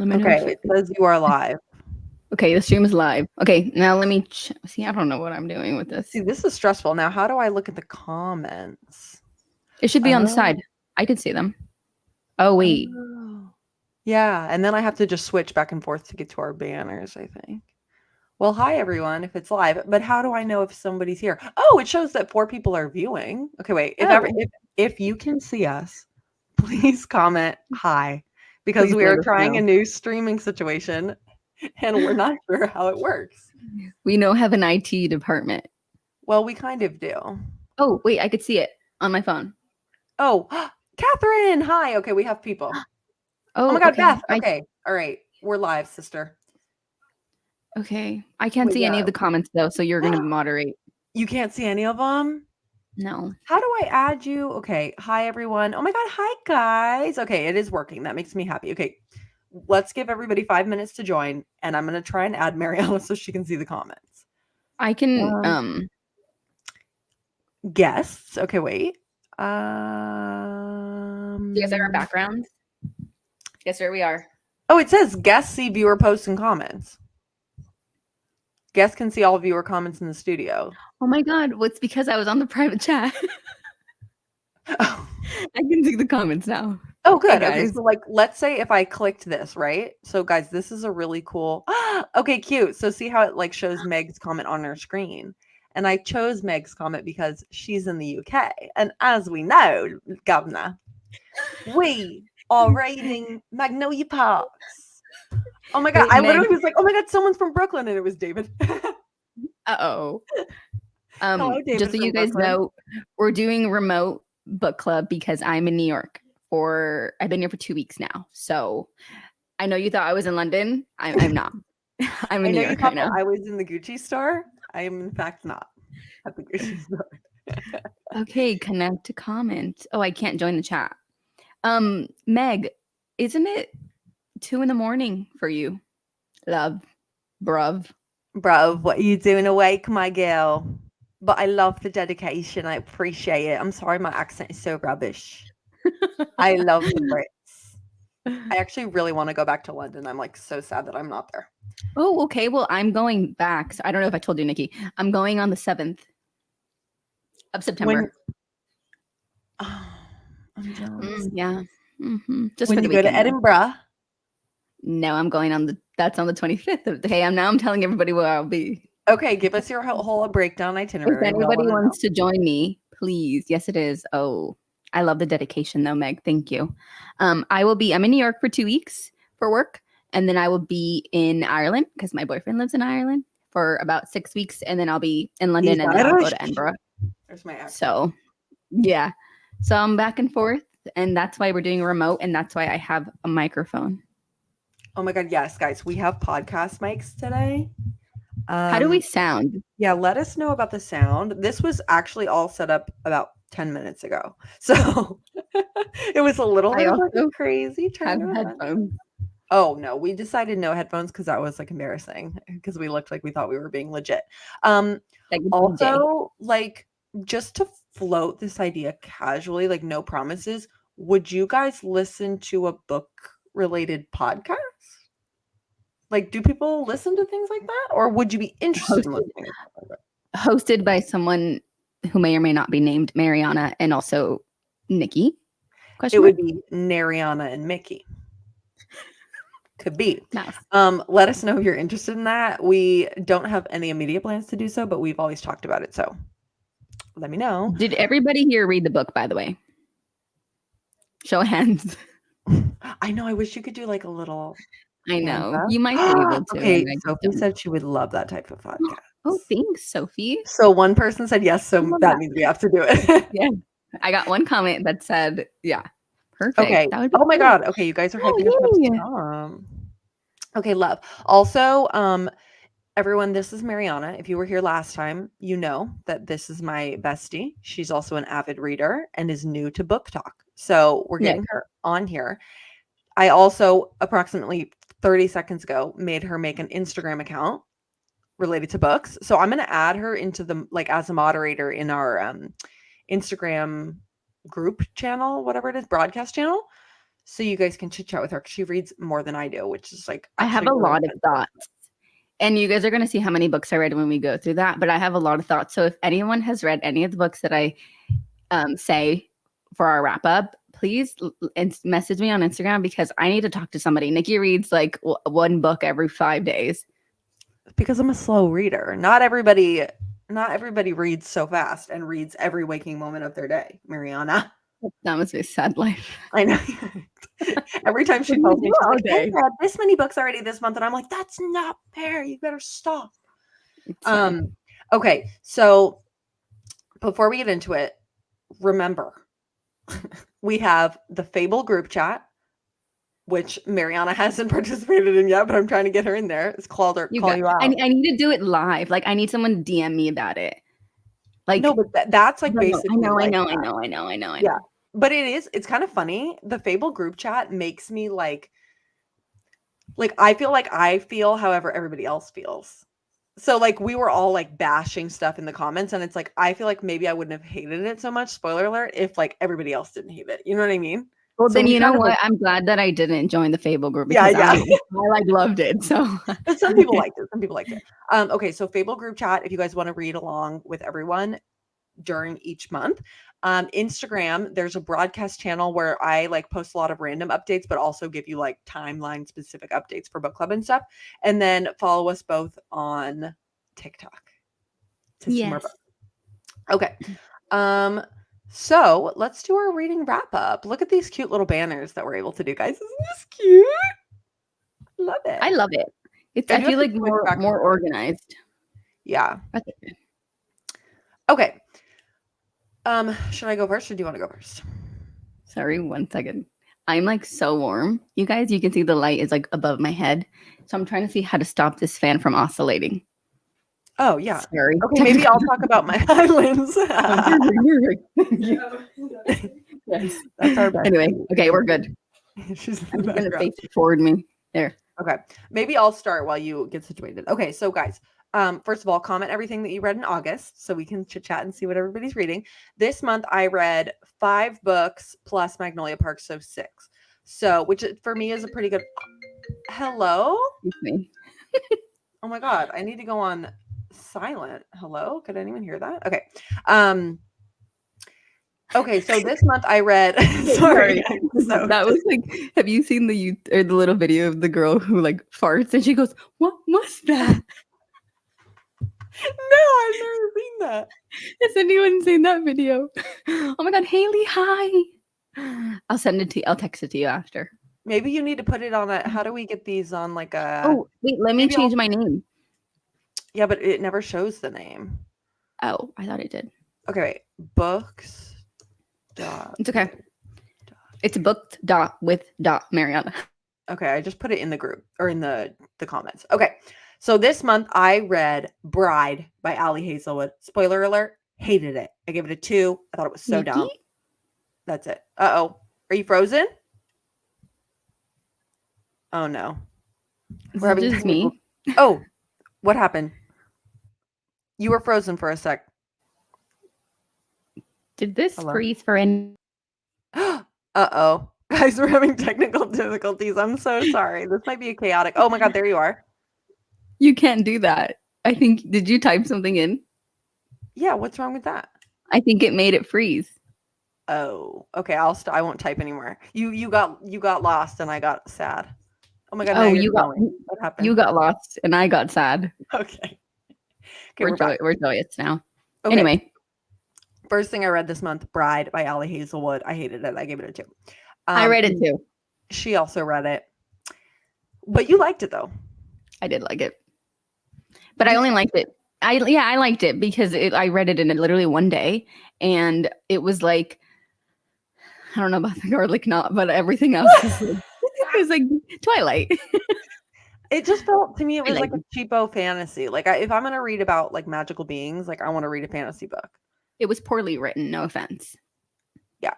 Let me know. Okay, it says you are live. Okay, the stream is live. Okay, now let me see. I don't know what I'm doing with this. See, this is stressful. Now, how do I look at the comments? It should be on the side. I can see them. Oh, wait. Yeah, and then I have to just switch back and forth to get to our banners, I think. Well, hi, everyone, if it's live. But how do I know if somebody's here? Oh, it shows that 4 people are viewing. Okay, wait. If you can see us, please comment hi. Because Please we let are us trying know. a new streaming situation, and we're not sure how it works. We have an IT department. Well, we kind of do. Oh, wait, I could see it on my phone. Oh, Catherine, hi. Okay, we have people. Oh, my God, okay. Beth. Okay, all right. We're live, sister. Okay. I can't see any of the comments, though, so you're going to moderate. You can't see any of them? No. How do I add you? Okay. Hi, everyone. Oh my God. Hi, guys. Okay. It is working. That makes me happy. Okay. Let's give everybody 5 minutes to join, and I'm going to try and add Mariana so she can see the comments. I can, guests. Okay, wait. Do you guys have our backgrounds? Yes, sir, we are. Oh, it says guests see viewer posts and comments. Guests can see all viewer comments in the studio. Oh my God. Well, it's because I was on the private chat. Oh. I can see the comments now. Oh, good. Hey, okay, so like, let's say if I clicked this, right? So guys, this is a really cool. Okay, cute. So see how it like shows Meg's comment on her screen. And I chose Meg's comment because she's in the UK. And as we know, Governor, we are raiding Magnolia Parks. Oh my God. Wait, I literally was like, oh my God, someone's from Brooklyn. And it was David. Uh-oh. Hello, David, just so you guys know, we're doing remote book club because I'm in New York I've been here for 2 weeks now. So I know you thought I was in London. I'm not. I'm in New York right now. I was in the Gucci store. I am in fact not at the Gucci store. Okay, connect to comment. Oh, I can't join the chat. Meg, isn't it 2 a.m. for you? Love. Bruv, what are you doing awake, my girl? But I love the dedication. I appreciate it. I'm sorry my accent is so rubbish. I love the Brits. I actually really want to go back to London. I'm like so sad that I'm not there. Oh, okay. Well, I'm going back. So I don't know if I told you, Niki. I'm going on the 7th of September. I'm jealous. Yeah. Mm-hmm. Just when for the you weekend, go to Edinburgh. No, I'm going that's on the 25th. Hey, I'm telling everybody where I'll be. Okay, give us your whole breakdown itinerary. If anybody wants to join me, please. Yes, it is. Oh, I love the dedication though, Meg. Thank you. I'm in New York for 2 weeks for work. And then I will be in Ireland because my boyfriend lives in Ireland for about 6 weeks. And then I'll be in London and then I'll go to Edinburgh. There's my accent. So, yeah. So I'm back and forth. And that's why we're doing a remote. And that's why I have a microphone. Oh my God. Yes, guys. We have podcast mics today. How do we sound? Yeah, let us know about the sound. This was actually all set up about 10 minutes ago. So it was a little bit of crazy turn have headphones. Oh no, we decided no headphones because that was like embarrassing because we looked like we thought we were being legit. Also, like just to float this idea casually, like no promises, would you guys listen to a book related podcast? Like, do people listen to things like that? Or would you be interested in listening to something like that? Hosted by someone who may or may not be named Mariana and also Niki? It would be Nariana and Mickey. Could be. Nice. Let us know if you're interested in that. We don't have any immediate plans to do so, but we've always talked about it. So let me know. Did everybody here read the book, by the way? Show of hands. I know. I wish you could do like a little. I know. You might be able to. Okay, Sophie said she would love that type of podcast. Oh, thanks, Sophie. So one person said yes, so that means we have to do it. Yeah. I got one comment that said, yeah, perfect. Okay. Oh my God. Okay, you guys are hyping us up. Okay, love. Also, everyone, this is Mariana. If you were here last time, you know that this is my bestie. She's also an avid reader and is new to Book Talk. So we're getting her on here. I also, approximately 30 seconds ago, made her make an Instagram account related to books. So I'm going to add her into the, like, as a moderator in our Instagram group channel, whatever it is, broadcast channel. so you guys can chit chat with her because she reads more than I do, which is like I have actually a really lot of good. thoughts. And you guys are going to see how many books I read when we go through that. But I have a lot of thoughts. So if anyone has read any of the books that I say for our wrap up, please message me on Instagram because I need to talk to somebody. Niki reads like one book every 5 days. Because I'm a slow reader. Not everybody reads so fast and reads every waking moment of their day, Mariana. That must be a sad life. I know. Every time she tells me, she's like, day? I read this many books already this month. And I'm like, that's not fair. You better stop. Okay. So before we get into it, remember, we have the Fable group chat, which Mariana hasn't participated in yet, but I'm trying to get her in there. It's called her call you out. I need to do it live. Like I need someone to DM me about it. Like no, but that's like basically. I know. Yeah, but it's kind of funny. The Fable group chat makes me like I feel however everybody else feels. So like we were all like bashing stuff in the comments, and it's like I feel like maybe I wouldn't have hated it so much. Spoiler alert! If like everybody else didn't hate it, you know what I mean? Well, so then you know what? I'm glad that I didn't join the Fable group because I like loved it. So, but some people liked it. Some people liked it. Okay, so Fable group chat. If you guys want to read along with everyone during each month, Instagram, there's a broadcast channel where I like post a lot of random updates, but also give you like timeline specific updates for book club and stuff. And then follow us both on TikTok to see more books. Okay. So let's do our reading wrap up. Look at these cute little banners that we're able to do, guys. Isn't this cute? Love it. I love it. I feel like more organized. Yeah. Okay. Should I go first or do you want to go first? Sorry, 1 second. I'm like so warm. You guys, you can see the light is like above my head. So I'm trying to see how to stop this fan from oscillating. Oh, yeah. Sorry. Okay, maybe I'll talk about my islands. Yes. That's our best. Anyway, okay, we're good. She's going to face it toward me. There. Okay. Maybe I'll start while you get situated. Okay, so guys, first of all, comment everything that you read in August so we can chit chat and see what everybody's reading. This month I read 5 books plus Magnolia Park, so 6. So, which for me is a pretty good. Hello? It's me. Oh my God, I need to go on silent. Hello? Could anyone hear that? Okay. Okay, so this month I read. Sorry. So that was like, have you seen the little video of the girl who like farts and she goes, "What was that?" No, I've never seen that. Has anyone seen that video? Oh my God, Haley, hi. I'll send it to you. I'll text it to you after. Maybe you need to put it on a. How do we get these on like a? Oh wait, let me change my name. Yeah, but it never shows the name. Oh, I thought it did. Okay, wait. Books. It's okay. It's booked with Mariana. Okay, I just put it in the group or in the comments. Okay, so this month I read Bride by Ali Hazelwood. Spoiler alert, hated it. I gave it a 2. I thought it was so dumb. That's it. Uh-oh. Are you frozen? Oh, no. We're having just me. Oh, what happened? You were frozen for a sec. Did this freeze for any? Uh-oh. Guys, we're having technical difficulties. I'm so sorry. This might be chaotic. Oh my God, there you are. You can't do that. I think, did you type something in? Yeah, what's wrong with that? I think it made it freeze. Oh, okay. I won't type anymore. You got lost and I got sad. Oh my God. Oh, what happened? You got lost and I got sad. Okay. We're joyous now. Okay. Anyway. First thing I read this month, Bride by Ali Hazelwood. I hated it. I gave it a 2. I read it too. She also read it. But you liked it though. I did like it. But I only liked it. I liked it because I read it in literally one day. And it was like, I don't know about the garlic knot, but everything else it was like Twilight. It just felt to me it was like a cheapo fantasy. Like if I'm gonna read about like magical beings, like I want to read a fantasy book. It was poorly written, no offense. Yeah.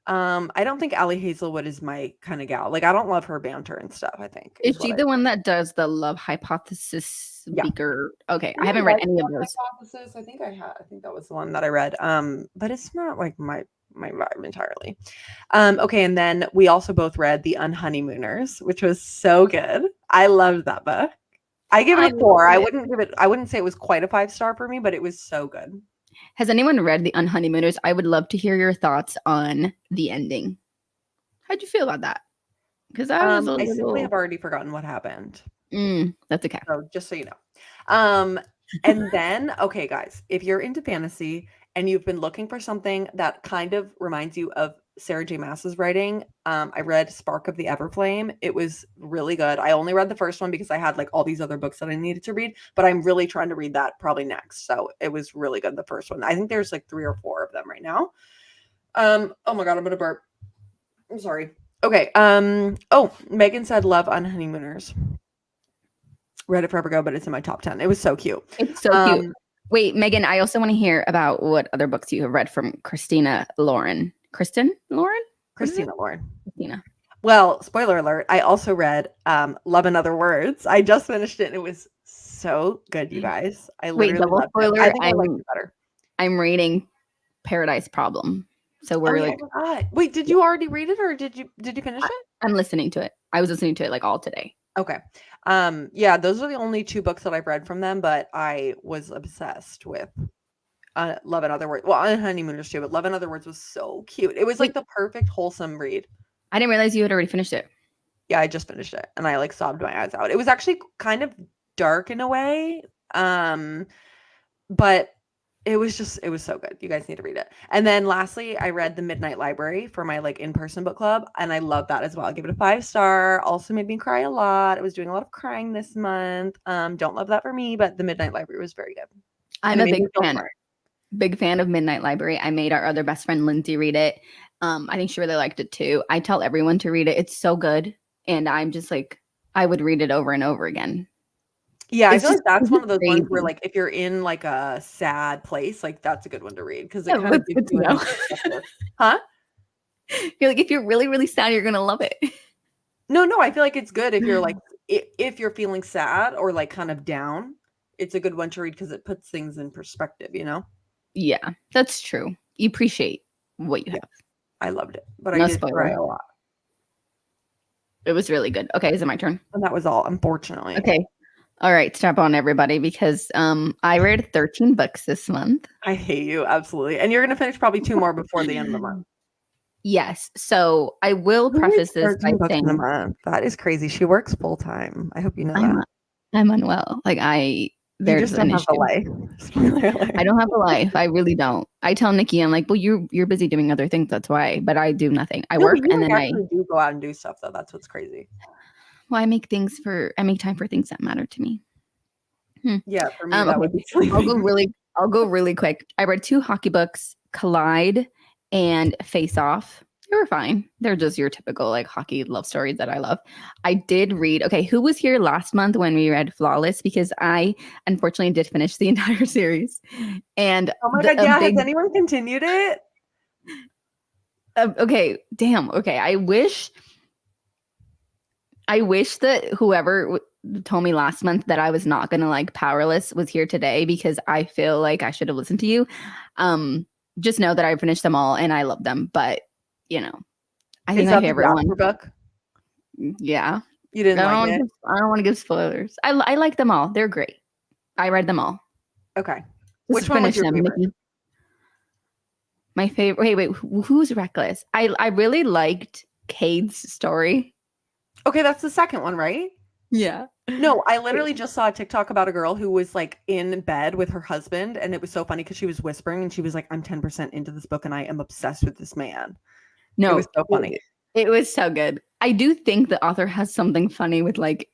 I don't think Ali Hazelwood is my kind of gal. Like I don't love her banter and stuff, I think. Is she the one that does the love hypothesis speaker? Yeah. Okay. I haven't read any of those. Hypothesis. I think that was the one that I read. But it's not like my vibe entirely. Okay, and then we also both read The Unhoneymooners, which was so good. I loved that book. I give it a 4. I wouldn't say it was quite a 5-star for me, but it was so good. Has anyone read The Unhoneymooners? I would love to hear your thoughts on the ending. How'd you feel about that? Because I was I simply have already forgotten what happened. That's okay. So just so you know. And then, okay, guys, if you're into fantasy and you've been looking for something that kind of reminds you of Sarah J. Maas's writing, I read Spark of the Everflame. It was really good. I only read the first one because I had like all these other books that I needed to read, but I'm really trying to read that probably next. So it was really good, the first one. I think there's like 3 or 4 of them right now. Oh my God, I'm gonna burp. I'm sorry. Okay. Oh, Megan said love Unhoneymooners. Read it forever ago, but it's in my top 10. It was so cute. It's so cute. Wait, Megan, I also want to hear about what other books you have read from Christina Lauren. Christina Lauren. Well, spoiler alert, I also read Love in Other Words. I just finished it and it was so good, you guys. I literally loved it. I think I liked it better. I'm reading Paradise Problem. So we're wait, did you already read it or did you finish it? I'm listening to it. I was listening to it like all today. Okay. Yeah, those are the only 2 books that I've read from them, but I was obsessed with Love in Other Words. Well, on Honeymooners too, but Love in Other Words was so cute. It was like the perfect wholesome read. I didn't realize you had already finished it. Yeah, I just finished it and I like sobbed my eyes out. It was actually kind of dark in a way. But it was so good. You guys need to read it. And then lastly, I read The Midnight Library for my like in-person book club, and I love that as well. I'll give it a 5-star. Also made me cry a lot. I was doing a lot of crying this month. Don't love that for me, but The Midnight Library was very good. I'm a big fan of Midnight Library. I made our other best friend Lindsay read it. I think she really liked it too. I tell everyone to read it. It's so good, and I'm just like, I would read it over and over again. Yeah, I feel like that's one of those ones where, like, if you're in like a sad place, like that's a good one to read because it kind of gives you an perspective. Huh? You're like, if you're really, really sad, you're gonna love it. No, I feel like it's good if you're like if you're feeling sad or like kind of down. It's a good one to read because it puts things in perspective, you know? Yeah, that's true. You appreciate what you have. I loved it, but I did cry a lot. It was really good. Okay, is it my turn? And that was all, unfortunately. Okay. All right, strap on everybody because I read 13 books this month. I hate you, absolutely. And you're going to finish probably 2 more before the end of the month. Yes. So I will preface this by saying that is crazy. She works full time. I hope you know that. I'm unwell. Like there's an issue. I don't have a life. I really don't. I tell Niki, I'm like, well, you're busy doing other things. That's why. But I do nothing. I work and then I do go out and do stuff though. That's what's crazy. Well, I make time for things that matter to me. Yeah, for me that would be sleeping. I'll go really quick. I read 2 hockey books, Collide and Face Off. They were fine. They're just your typical like hockey love stories that I love. I did read, okay, who was here last month when we read Flawless? Because I unfortunately did finish the entire series. And oh my God, yeah, has anyone continued it? Okay, damn. Okay, I wish that whoever told me last month that I was not going to like Powerless was here today because I feel like I should have listened to you. Just know that I finished them all and I love them. But, you know, I think my favorite one. Book? Yeah. You didn't like it? I don't want to give spoilers. I like them all. They're great. I read them all. Okay. Which one was your favorite? Niki. My favorite. Wait, who's Reckless? I really liked Cade's story. Okay, that's the second one, right? Yeah. No, I literally just saw a TikTok about a girl who was like in bed with her husband, and it was so funny because she was whispering and she was like, I'm 10% into this book and I am obsessed with this man. No, it was so funny. It was so good. I do think the author has something funny with like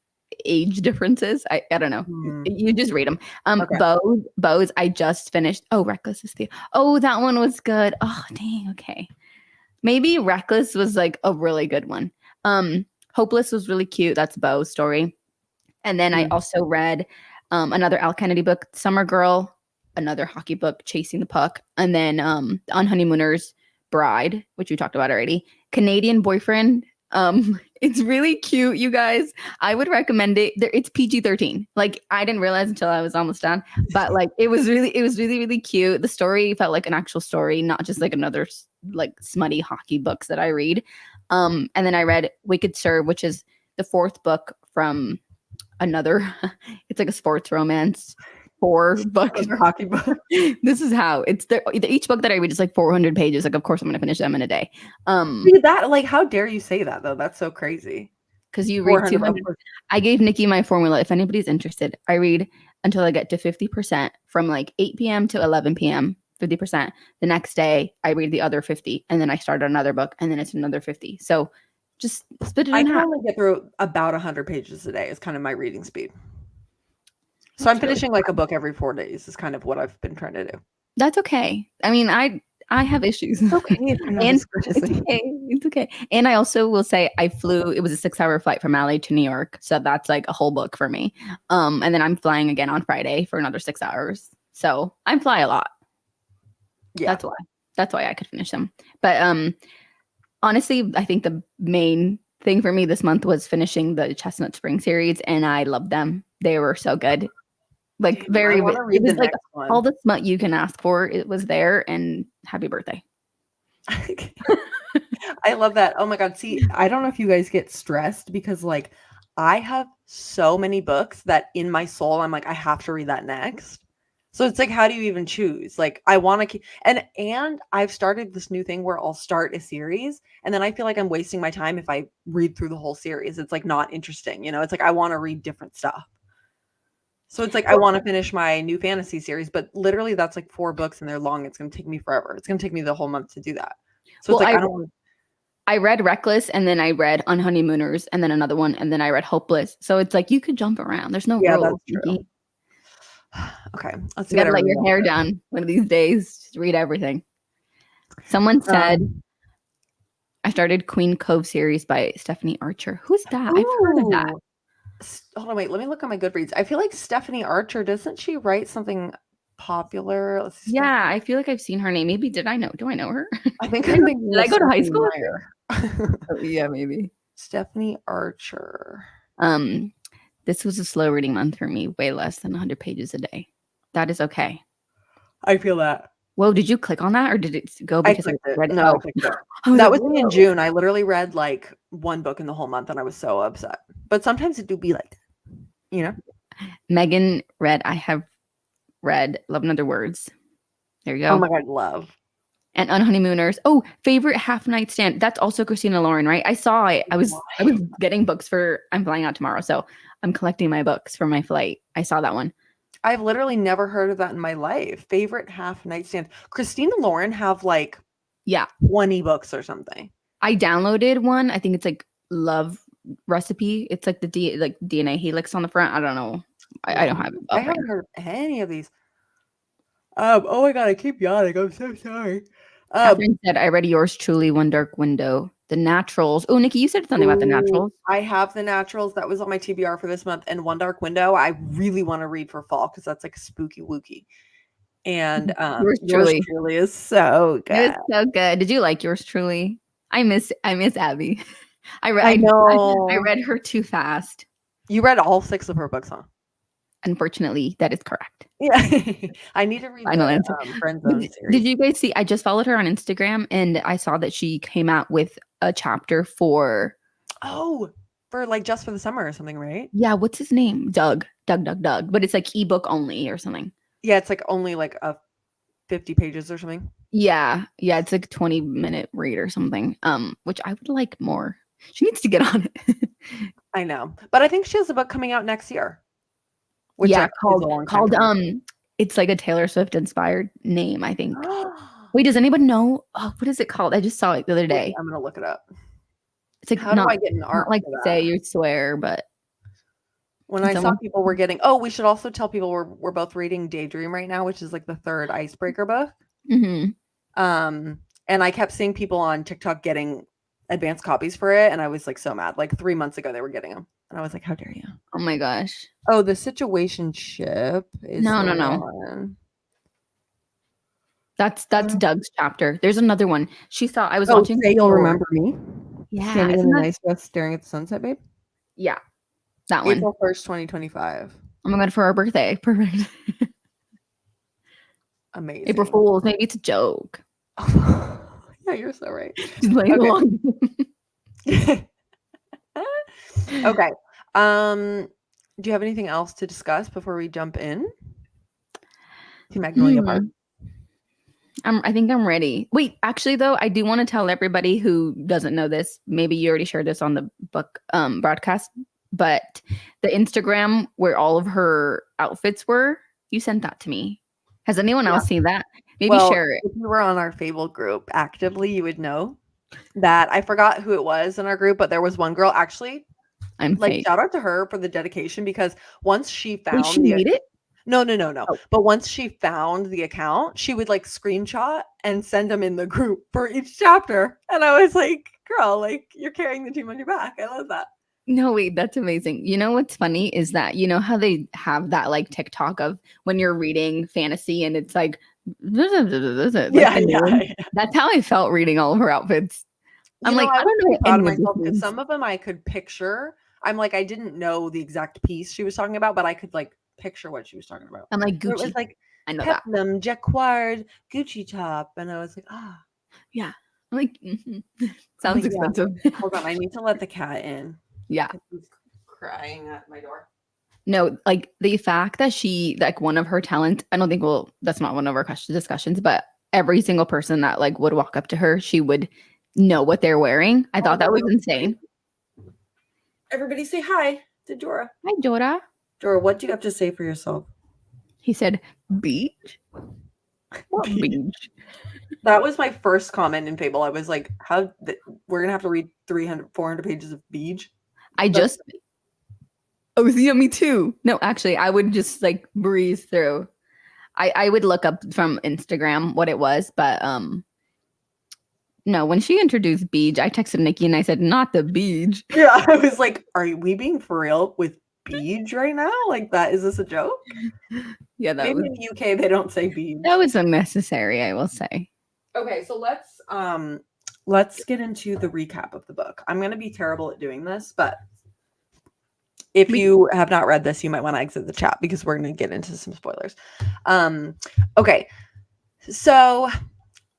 age differences. I don't know. You just read them. Okay. Bows, I just finished. Oh, Reckless is that one was good. Oh, dang. Okay. Maybe Reckless was like a really good one. Hopeless was really cute. That's Beau's story. And then I also read another Al Kennedy book, Summer Girl, another hockey book, Chasing the Puck, and then On Honeymooners, Bride, which we talked about already. Canadian Boyfriend. It's really cute, you guys. I would recommend it. It's PG-13. Like I didn't realize until I was almost done, but like it was really, really cute. The story felt like an actual story, not just like another like smutty hockey books that I read. And then I read Wicked Sir, which is the 4th book from another. It's like a sports romance 4-book hockey book. This is how it's each book that I read is like 400 pages. Like, of course, I'm gonna finish them in a day. See that, like, how dare you say that though? That's so crazy. Because you read 200. I gave Niki my formula. If anybody's interested, I read until I get to 50% from like 8 p.m. to 11 p.m. 50%. The next day, I read the other 50, and then I start another book, and then it's another 50. So just split it in half. I can only get through about 100 pages a day. Is kind of my reading speed. So I'm finishing like a book every 4 days. Is kind of what I've been trying to do. That's okay. I mean, I have issues. It's okay. It's okay. And I also will say I flew. It was a 6-hour flight from LA to New York, so that's like a whole book for me. And then I'm flying again on Friday for another 6 hours. So I fly a lot. Yeah, that's why I could finish them. But honestly, I think the main thing for me this month was finishing the Chestnut Spring series, and I loved them. They were so good. Like it was like all the smut you can ask for. It was there, and happy birthday. I love that. Oh my God. See, I don't know if you guys get stressed because like I have so many books that in my soul, I'm like, I have to read that next. So it's like, how do you even choose? Like, I want to keep, and I've started this new thing where I'll start a series and then I feel like I'm wasting my time if I read through the whole series. It's like not interesting, you know? It's like I want to read different stuff. So it's like I want to finish my new fantasy series, but literally that's like 4 books and they're long. It's going to take me forever. It's going to take me the whole month to do that. So it's like I read Reckless, and then I read On Honeymooners, and then another one, and then I read Hopeless. So it's like you could jump around. There's no rules. That's true. Okay, let's you gotta let your hair down one of these days. Just read everything. Someone said I started Queen Cove series by Stephanie Archer. Who's that? I've heard of that. Hold on, wait. Let me look at my Goodreads. I feel like Stephanie Archer, doesn't she write something popular? Let's see. Yeah, I feel like I've seen her name. Maybe do I know her? I think I'm thinking. Did I go to high school? Oh, yeah, maybe. Stephanie Archer. This was a slow reading month for me. Way less than 100 pages a day. That is okay. I feel that. Whoa, did you click on that or did it go because I read it? No, I clicked it. That was in June. I literally read like 1 book in the whole month and I was so upset. But sometimes it do be like that, you know? Megan read, I have read Love and Other Words. There you go. Oh my God, love. And On Honeymooners. Oh, favorite half night stand. That's also Christina Lauren, right? I saw it. I was getting books for, I'm flying out tomorrow. So I'm collecting my books for my flight. I saw that one. I've literally never heard of that in my life. Favorite half nightstand. Christina Lauren have like 20 books or something. I downloaded one. I think it's like Love Recipe. It's like the DNA helix on the front. I don't know. I don't have it. I haven't heard any of these. Oh my God, I keep yawning. I'm so sorry. Catherine said, I read Yours Truly, One Dark Window. The Naturals. Oh, Niki, you said something about The Naturals. I have The Naturals. That was on my TBR for this month. And One Dark Window, I really want to read for fall because that's like spooky wooky. And Yours Truly is so good. It's so good. Did you like Yours Truly? I miss Abby. I read her too fast. You read all 6 of her books, huh? Unfortunately, that is correct. Yeah. I need to read the Friend Zone series. Did you guys see? I just followed her on Instagram and I saw that she came out with a chapter for like Just for the Summer or something, right? Yeah, what's his name? Doug. But it's like ebook only or something. Yeah, it's like only like 50 pages or something. Yeah, it's like a 20-minute read or something. Which I would like more. She needs to get on it. I know. But I think she has a book coming out next year. Which called it's like a Taylor Swift inspired name, I think. Wait, does anyone know? Oh, what is it called? I just saw it the other day. I'm gonna look it up. It's like how do I get an art? Not like Say You Swear, but when I saw people were getting, we should also tell people we're both reading Daydream right now, which is like the 3rd icebreaker book. Mm-hmm. And I kept seeing people on TikTok getting advanced copies for it, and I was like so mad. Like 3 months ago, they were getting them, and I was like, "How dare you!" Oh my gosh! Oh, the situationship is no. That's Doug's chapter. There's another one. She thought I was watching. Say You'll Remember Me. Yeah, standing in the nice dress, staring at the sunset, babe. Yeah, that one. April 1st, 2025. Oh my God, for our birthday, perfect. Amazing. April Fools. Maybe it's a joke. Yeah, you're so right. She's laying along. Okay. Do you have anything else to discuss before we jump in to Magnolia Park? I think I'm ready. Wait, actually, though, I do want to tell everybody who doesn't know this. Maybe you already shared this on the book broadcast, but the Instagram where all of her outfits were, you sent that to me. Has anyone else seen that? Maybe share it. If you were on our Fable group actively, you would know that I forgot who it was in our group, but there was one girl actually. I'm Like, fake. shout out to her for the dedication because once she Wait, found she made it? No. Oh. But once she found the account, she would like screenshot and send them in the group for each chapter. And I was like, girl, like you're carrying the team on your back. I love that. No, wait, that's amazing. You know what's funny is that you know how they have that like TikTok of when you're reading fantasy and it's like, Yeah. That's how I felt reading all of her outfits. I'm like, I don't know what proud of any of this myself because means. some of them I could picture. I'm like, I didn't know the exact piece she was talking about, but I could like picture what she was talking about. I'm like It was Gucci. like I know that. peplum, jacquard, Gucci top, and I was like, Yeah. I'm like, sounds like, yeah. expensive. Hold on, I need to let the cat in. Yeah. He's crying at my door. No, like the fact that she like one of her talents, I don't think that's not one of our discussions, but every single person that like would walk up to her, she would know what they're wearing. I thought that was insane. Everybody say hi to Dora. Hi, Dora. Dora, what do you have to say for yourself? He said, beach? What beach? That was my first comment in Fable. I was like, we're going to have to read 300, 400 pages of beach? Oh, yeah, me too. No, actually, I would just like breeze through. I would look up from Instagram what it was, but no, when she introduced Beej, I texted Nikki and I said, not the Beej. Yeah, I was like, are we being for real with Beej right now? Like that, is this a joke? Yeah, Maybe in the UK they don't say Beej. That was unnecessary, I will say. Okay, so let's get into the recap of the book. I'm gonna be terrible at doing this, but if you have not read this, you might want to exit the chat because we're going to get into some spoilers. Okay. So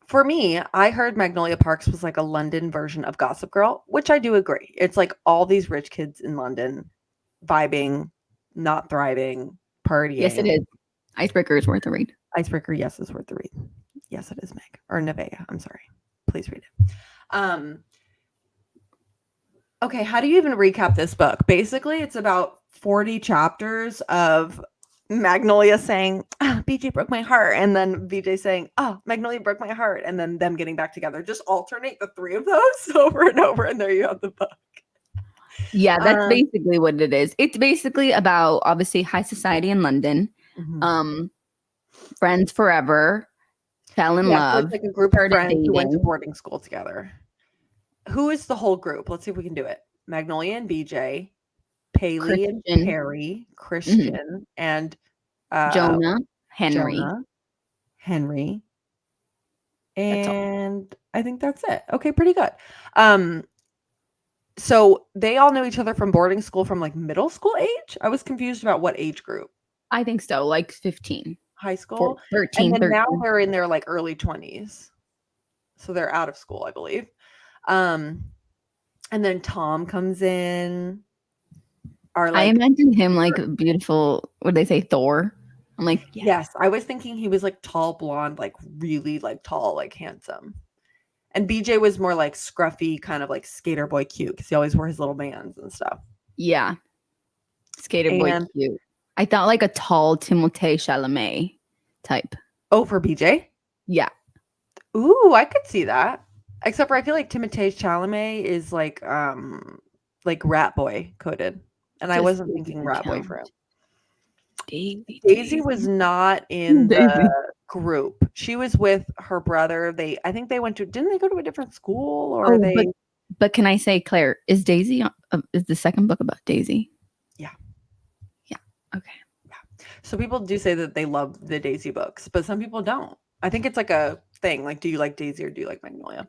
for me, I heard Magnolia Parks was like a London version of Gossip Girl, which I do agree. It's like all these rich kids in London vibing, not thriving, partying. Yes, it is. Icebreaker is worth a read. Icebreaker, yes, is worth the read. Yes, it is, Meg. Or Nevaeh. I'm sorry. Please read it. Okay, how do you even recap this book? Basically, it's about 40 chapters of Magnolia saying, BJ broke my heart, and then VJ saying, Magnolia broke my heart, and then them getting back together. Just alternate the three of those over and over, and there you have the book. Yeah, that's basically what it is. It's basically about, obviously, high society in London, friends forever, fell in love. So it's like a group of friends who went to boarding school together. Who is the whole group? Let's see if we can do it. Magnolia and BJ, Paley and Perry, Christian, and Jonah, Henry. And I think that's it. Okay, pretty good. So they all know each other from boarding school from like middle school age? I was confused about what age group. I think so, like 15. High school? 13, and then now they're in their like early 20s. So they're out of school, I believe. And then Tom comes in. I imagine him like beautiful, what do they say, Thor? I'm like, yes, I was thinking he was like tall, blonde, like really like tall, like handsome. And BJ was more like scruffy, kind of like skater boy cute because he always wore his little bands and stuff. Yeah. Skater boy cute. I thought like a tall Timothée Chalamet type. Oh, for BJ? Yeah. Ooh, I could see that. Except for I feel like Timothée Chalamet is like rat boy coded. And I wasn't thinking rat boy for him. Daisy was not in the group. She was with her brother. I think they didn't they go to a different school or But can I say, Claire, is the second book about Daisy? Yeah. Yeah. Okay. Yeah. So people do say that they love the Daisy books, but some people don't. I think it's like a thing. Like, do you like Daisy or do you like Magnolia?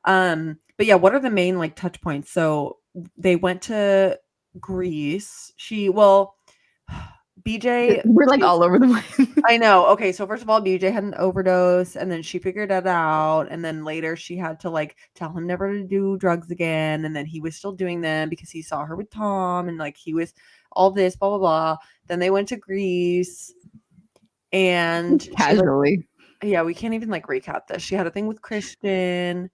But yeah, what are the main like touch points? So they went to Greece. BJ BJ, We're like all over the place. I know. Okay, so first of all, BJ had an overdose, and then she figured it out, and then later she had to like tell him never to do drugs again, and then he was still doing them because he saw her with Tom, and like he was all this blah blah blah. Then they went to Greece, and she like Casually. yeah, we can't even like recap this. She had a thing with Christian.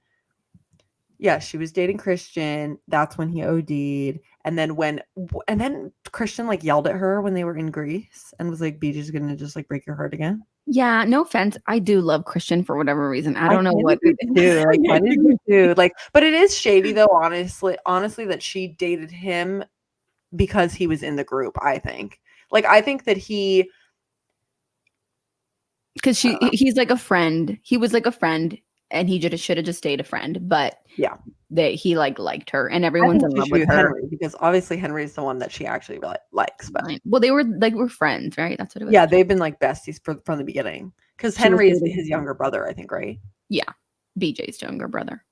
Yeah, she was dating Christian. That's when he OD'd. And then Christian like yelled at her when they were in Greece and was like, BJ's gonna just like break your heart again. Yeah, no offense. I do love Christian for whatever reason. I don't know kinda what do too. Like, why did you do like? But it is shady though, honestly, that she dated him because he was in the group. I think. Like, I think that he because he's like a friend. He was like a friend, and he just should have just stayed a friend. But yeah, that he liked her, and I everyone's think in she love should be with with her. Henry because obviously Henry's the one that she actually likes. But Well, they were friends, right? That's what it was. yeah, they've been like besties from the beginning because She was Henry is dating his younger brother, I think, right? Yeah, BJ's younger brother.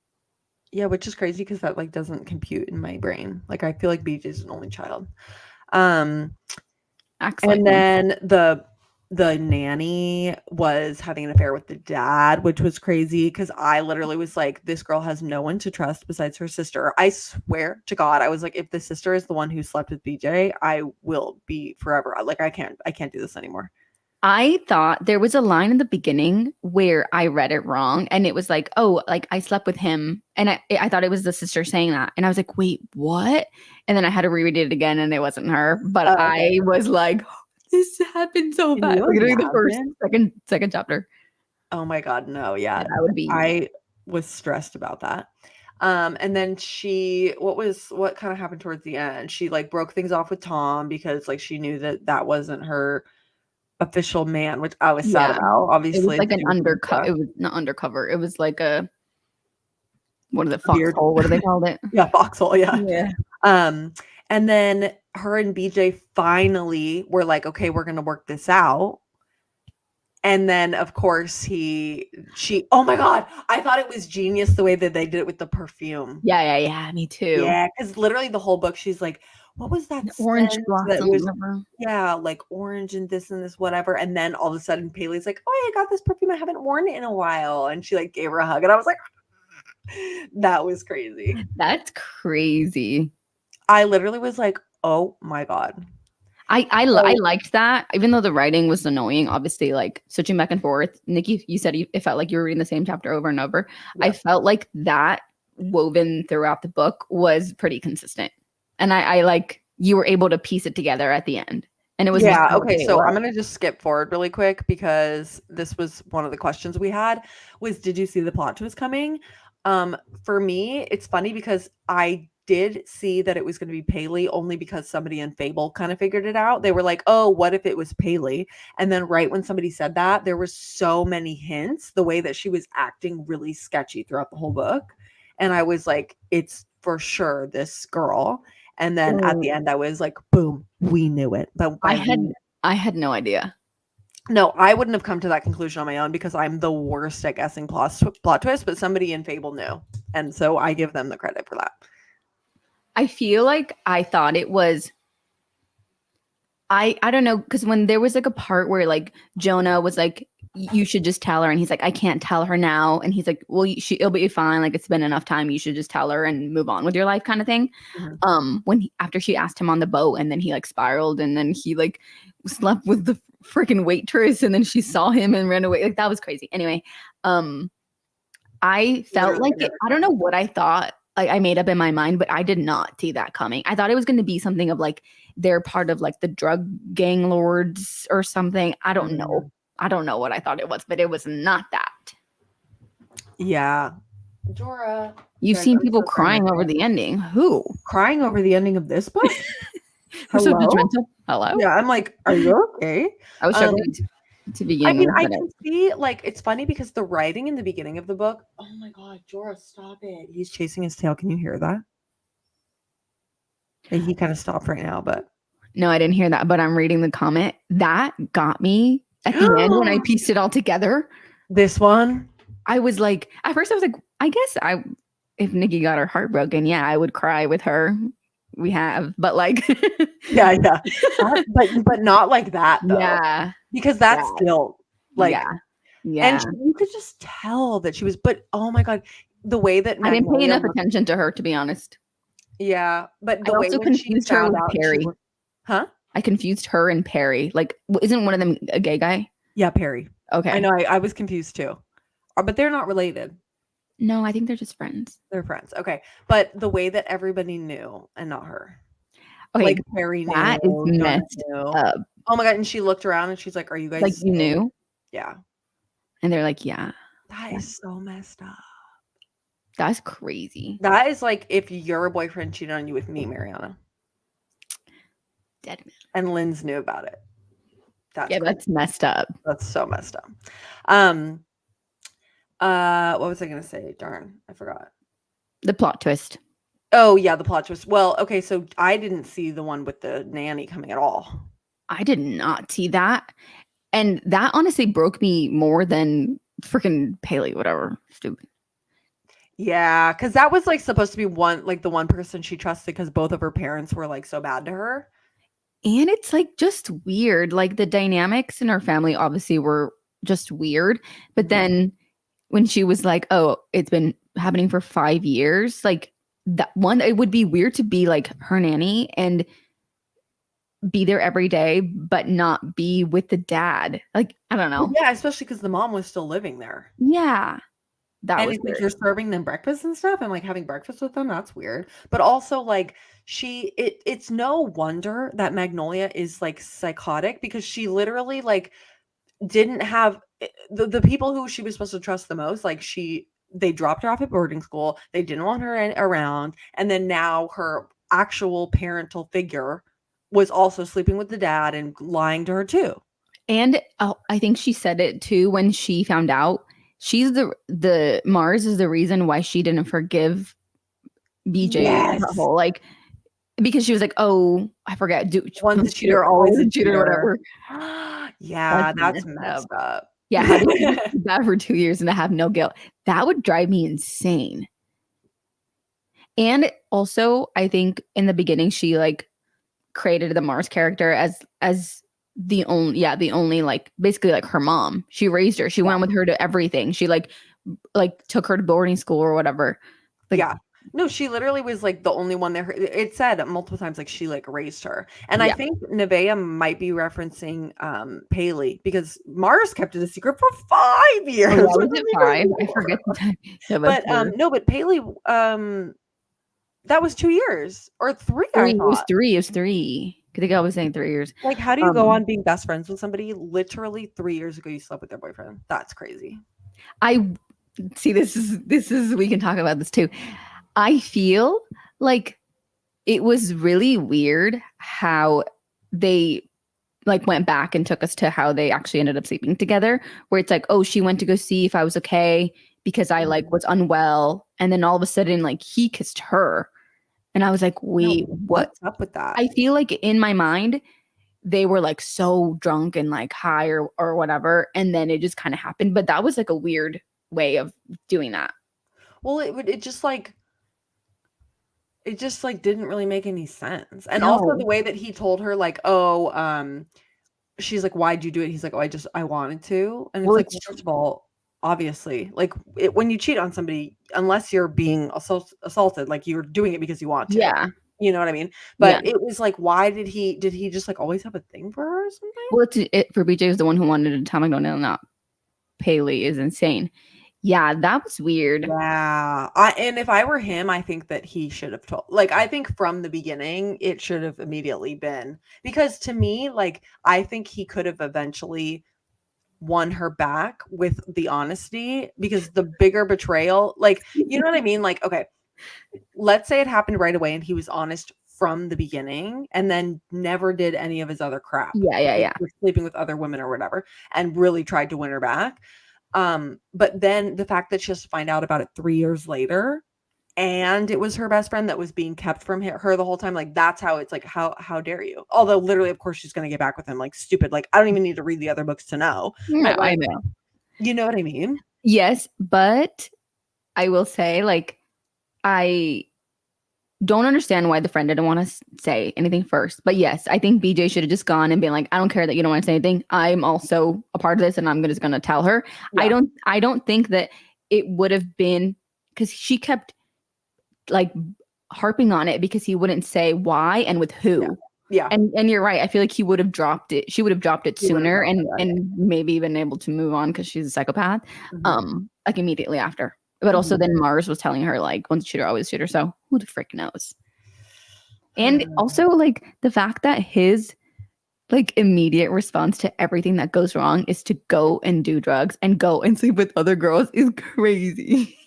Yeah, which is crazy because that like doesn't compute in my brain. Like I feel like BJ's an only child. Acts And like one. then the nanny was having an affair with the dad, which was crazy because I literally was like, this girl has no one to trust besides her sister. I swear to God, I was like, if the sister is the one who slept with BJ, I will be forever. Like I can't do this anymore. I thought there was a line in the beginning where I read it wrong, and it was like, "Oh, like I slept with him," and I thought it was the sister saying that, and I was like, "Wait, what?" And then I had to reread it again, and it wasn't her. But Okay. I was like, "This happened so Can fast!" you Literally the first, imagine? second chapter. Oh my God, no, yeah. That would be. I was stressed about that. And then what kind of happened towards the end? She like broke things off with Tom because like she knew that wasn't her official man, which I was sad Yeah, about. it was Obviously, like to an do with undercut. Lisa. It was not undercover. It was like a what is it? Beard. Foxhole. What do they call it? Yeah, foxhole. Yeah. Yeah. And then her and BJ finally were like, okay, we're gonna work this out. And then, of course, oh my God, I thought it was genius the way that they did it with the perfume. Yeah. Me too. Yeah, because literally the whole book, she's like, what was that Orange scent that blossom. was, yeah, like orange and this, whatever. And then all of a sudden, Paley's like, oh, I got this perfume. I haven't worn it in a while. And she like gave her a hug. And I was like, that was crazy. That's crazy. I literally was like, oh my God. I liked that, even though the writing was annoying. Obviously, like switching back and forth. Niki, you said it felt like you were reading the same chapter over and over. Yeah. I felt like that woven throughout the book was pretty consistent, and I like you were able to piece it together at the end. And it was okay. So I'm gonna just skip forward really quick because this was one of the questions we had was, did you see the plot twist coming? For me, it's funny because I did see that it was going to be Paley only because somebody in Fable kind of figured it out. They were like, oh, what if it was Paley? And then right when somebody said that, there were so many hints, the way that she was acting really sketchy throughout the whole book. And I was like, it's for sure this girl. And then at the end, I was like, boom, we knew it. But I had no idea. No, I wouldn't have come to that conclusion on my own because I'm the worst at guessing plot twists, but somebody in Fable knew. And so I give them the credit for that. I feel like I thought it was, I don't know, because when there was like a part where like Jonah was like, you should just tell her, and he's like, I can't tell her now, and he's like, well, it'll be fine, like it's been enough time, you should just tell her and move on with your life kind of thing. Mm-hmm. After she asked him on the boat, and then he like spiraled, and then he like slept with the freaking waitress, and then she saw him and ran away, like that was crazy. Anyway, I felt like I don't know what I thought. I made up in my mind, but I did not see that coming. I thought it was going to be something of like they're part of like the drug gang lords or something. I don't know. I don't know what I thought it was, but it was not that. Yeah. Jorah. You've seen people crying over the ending. Who? Crying over the ending of this book? So judgmental. Hello? Yeah, I'm like, are you okay? I was struggling to begin. I mean, I can see, like, it's funny because the writing in the beginning of the book, oh my God, Jorah, stop it. He's chasing his tail. Can you hear that? And he kind of stopped right now, but. No, I didn't hear that, but I'm reading the comment. That got me at the end when I pieced it all together. This one? I was like, at first I was like, I guess if Niki got her heart broken, yeah, I would cry with her. we have, but like, Yeah, yeah. But not like that though, yeah, because that's yeah, guilt. Like, yeah, and yeah. you could just tell that she was. But oh my god, the way that I didn't pay Magnolia enough looked. attention to her, to be honest. Yeah, but I the way also when she confused her found with out and she Perry. looked, huh? I confused her and Perry. Like, isn't one of them a gay guy? Yeah, Perry. I Okay. know. I was confused too, but they're not related. No, I think they're just friends. They're friends. Okay, but the way that everybody knew and not her, like Okay, Perry knew, that is Jonah messed knew. up. Oh my god! And she looked around and she's like, "Are you Like, guys you still?" knew, Yeah, and they're like, yeah, that yeah. is so messed up. That's crazy. That is like if your boyfriend cheated on you with me, Mariana, Dead man. and Lynn's knew about it. That's Yeah, crazy. that's messed up. That's so messed up. Um, what was I gonna say? Darn, I forgot. The plot twist. Oh yeah, the plot twist. Well, okay, so I didn't see the one with the nanny coming at all. I did not see that. And that honestly broke me more than freaking Paley, whatever. Stupid. Yeah, because that was like supposed to be the one person she trusted because both of her parents were like so bad to her. And it's like just weird. Like the dynamics in our family obviously were just weird. But then when she was like, oh, it's been happening for 5 years, like that one, it would be weird to be like her nanny and be there every day, but not be with the dad. Like, I don't Well, know. yeah, especially because the mom was still living there. Yeah, that And was it's like weird. you're serving them breakfast and stuff and like having breakfast with them. That's weird. But also like it's no wonder that Magnolia is like psychotic because she literally like didn't have the people who she was supposed to trust the most, like they dropped her off at boarding school. They didn't want her around. And then now her actual parental figure was also sleeping with the dad and lying to her too. And I think she said it too when she found out. She's the Mars is the reason why she didn't forgive BJ that Yes. whole like because she was like, oh, I forget, Once a cheater, always a cheater. whatever. Yeah, that's Messed up. messed up. Yeah, how do you do that for 2 years and have no guilt? That would drive me insane. And also, I think in the beginning she like created the Mars character as the only like basically like her mom. She raised her. She went with her to everything. She like took her to boarding school or whatever. Like Yeah. No, she literally was like the only one that it said multiple times like she like raised her. And I yeah. think Nevaeh might be referencing Paley because Mars kept it a secret for 5 years. Oh, yeah, was it 5? I forget the time. Yeah, But no, but Paley that was 2 years or 3, I 3. It was thought. 3. It was 3. I think I was saying 3 years. Like how do you go on being best friends with somebody literally 3 years ago you slept with their boyfriend? That's crazy. I see this is we can talk about this too. I feel like it was really weird how they like went back and took us to how they actually ended up sleeping together, where it's like, oh, she went to go see if I was okay because I like was unwell, and then all of a sudden like he kissed her, and I was like, wait, No, what? what's up with that? I feel like in my mind they were like so drunk and like high or whatever, and then it just kind of happened. But that was like a weird way of doing that. Well, it just like didn't really make any sense. And also No. the way that he told her like, "Oh, she's like, "Why'd you do it?" He's like, "Oh, I wanted to." And it's Well, like, well, first of all, obviously, like when you cheat on somebody, unless you're being assaulted, like you're doing it because you want to. yeah, You know what I mean? yeah. But it was like, why did he just like always have a thing for her or something? Well, it for BJ was the one who wanted to tell Magnolia, not Paley, is insane. Yeah, that was weird. Yeah. And if I were him, I think that he should have told, like, I think from the beginning, it should have immediately been because to me, like, I think he could have eventually won her back with the honesty because the bigger betrayal, like, you know what I mean? Like, okay, let's say it happened right away and he was honest from the beginning and then never did any of his other crap. Yeah. Like, sleeping with other women or whatever and really tried to win her back. But then the fact that she has to find out about it 3 years later, and it was her best friend that was being kept from her the whole time, like, that's how it's like, how dare you? Although literally, of course, she's gonna get back with him, like, stupid. Like, I don't even need to read the other books to know. No, But, I like, know. you know what I mean? Yes, but I will say, like, I don't understand why the friend didn't want to say anything first. But yes, I think BJ should have just gone and been like, I don't care that you don't want to say anything. I'm also a part of this and I'm just going to tell her. Yeah. I don't think that it would have been, because she kept like harping on it because he wouldn't say why and with who. Yeah. And you're right. I feel like he would have dropped it. She would have dropped it He would have sooner dropped and maybe been able to move on because she's a psychopath. Like immediately after. But also then Mars was telling her like, once shoot her, always shoot her. So who the frick knows? And also like the fact that his like immediate response to everything that goes wrong is to go and do drugs and go and sleep with other girls is crazy.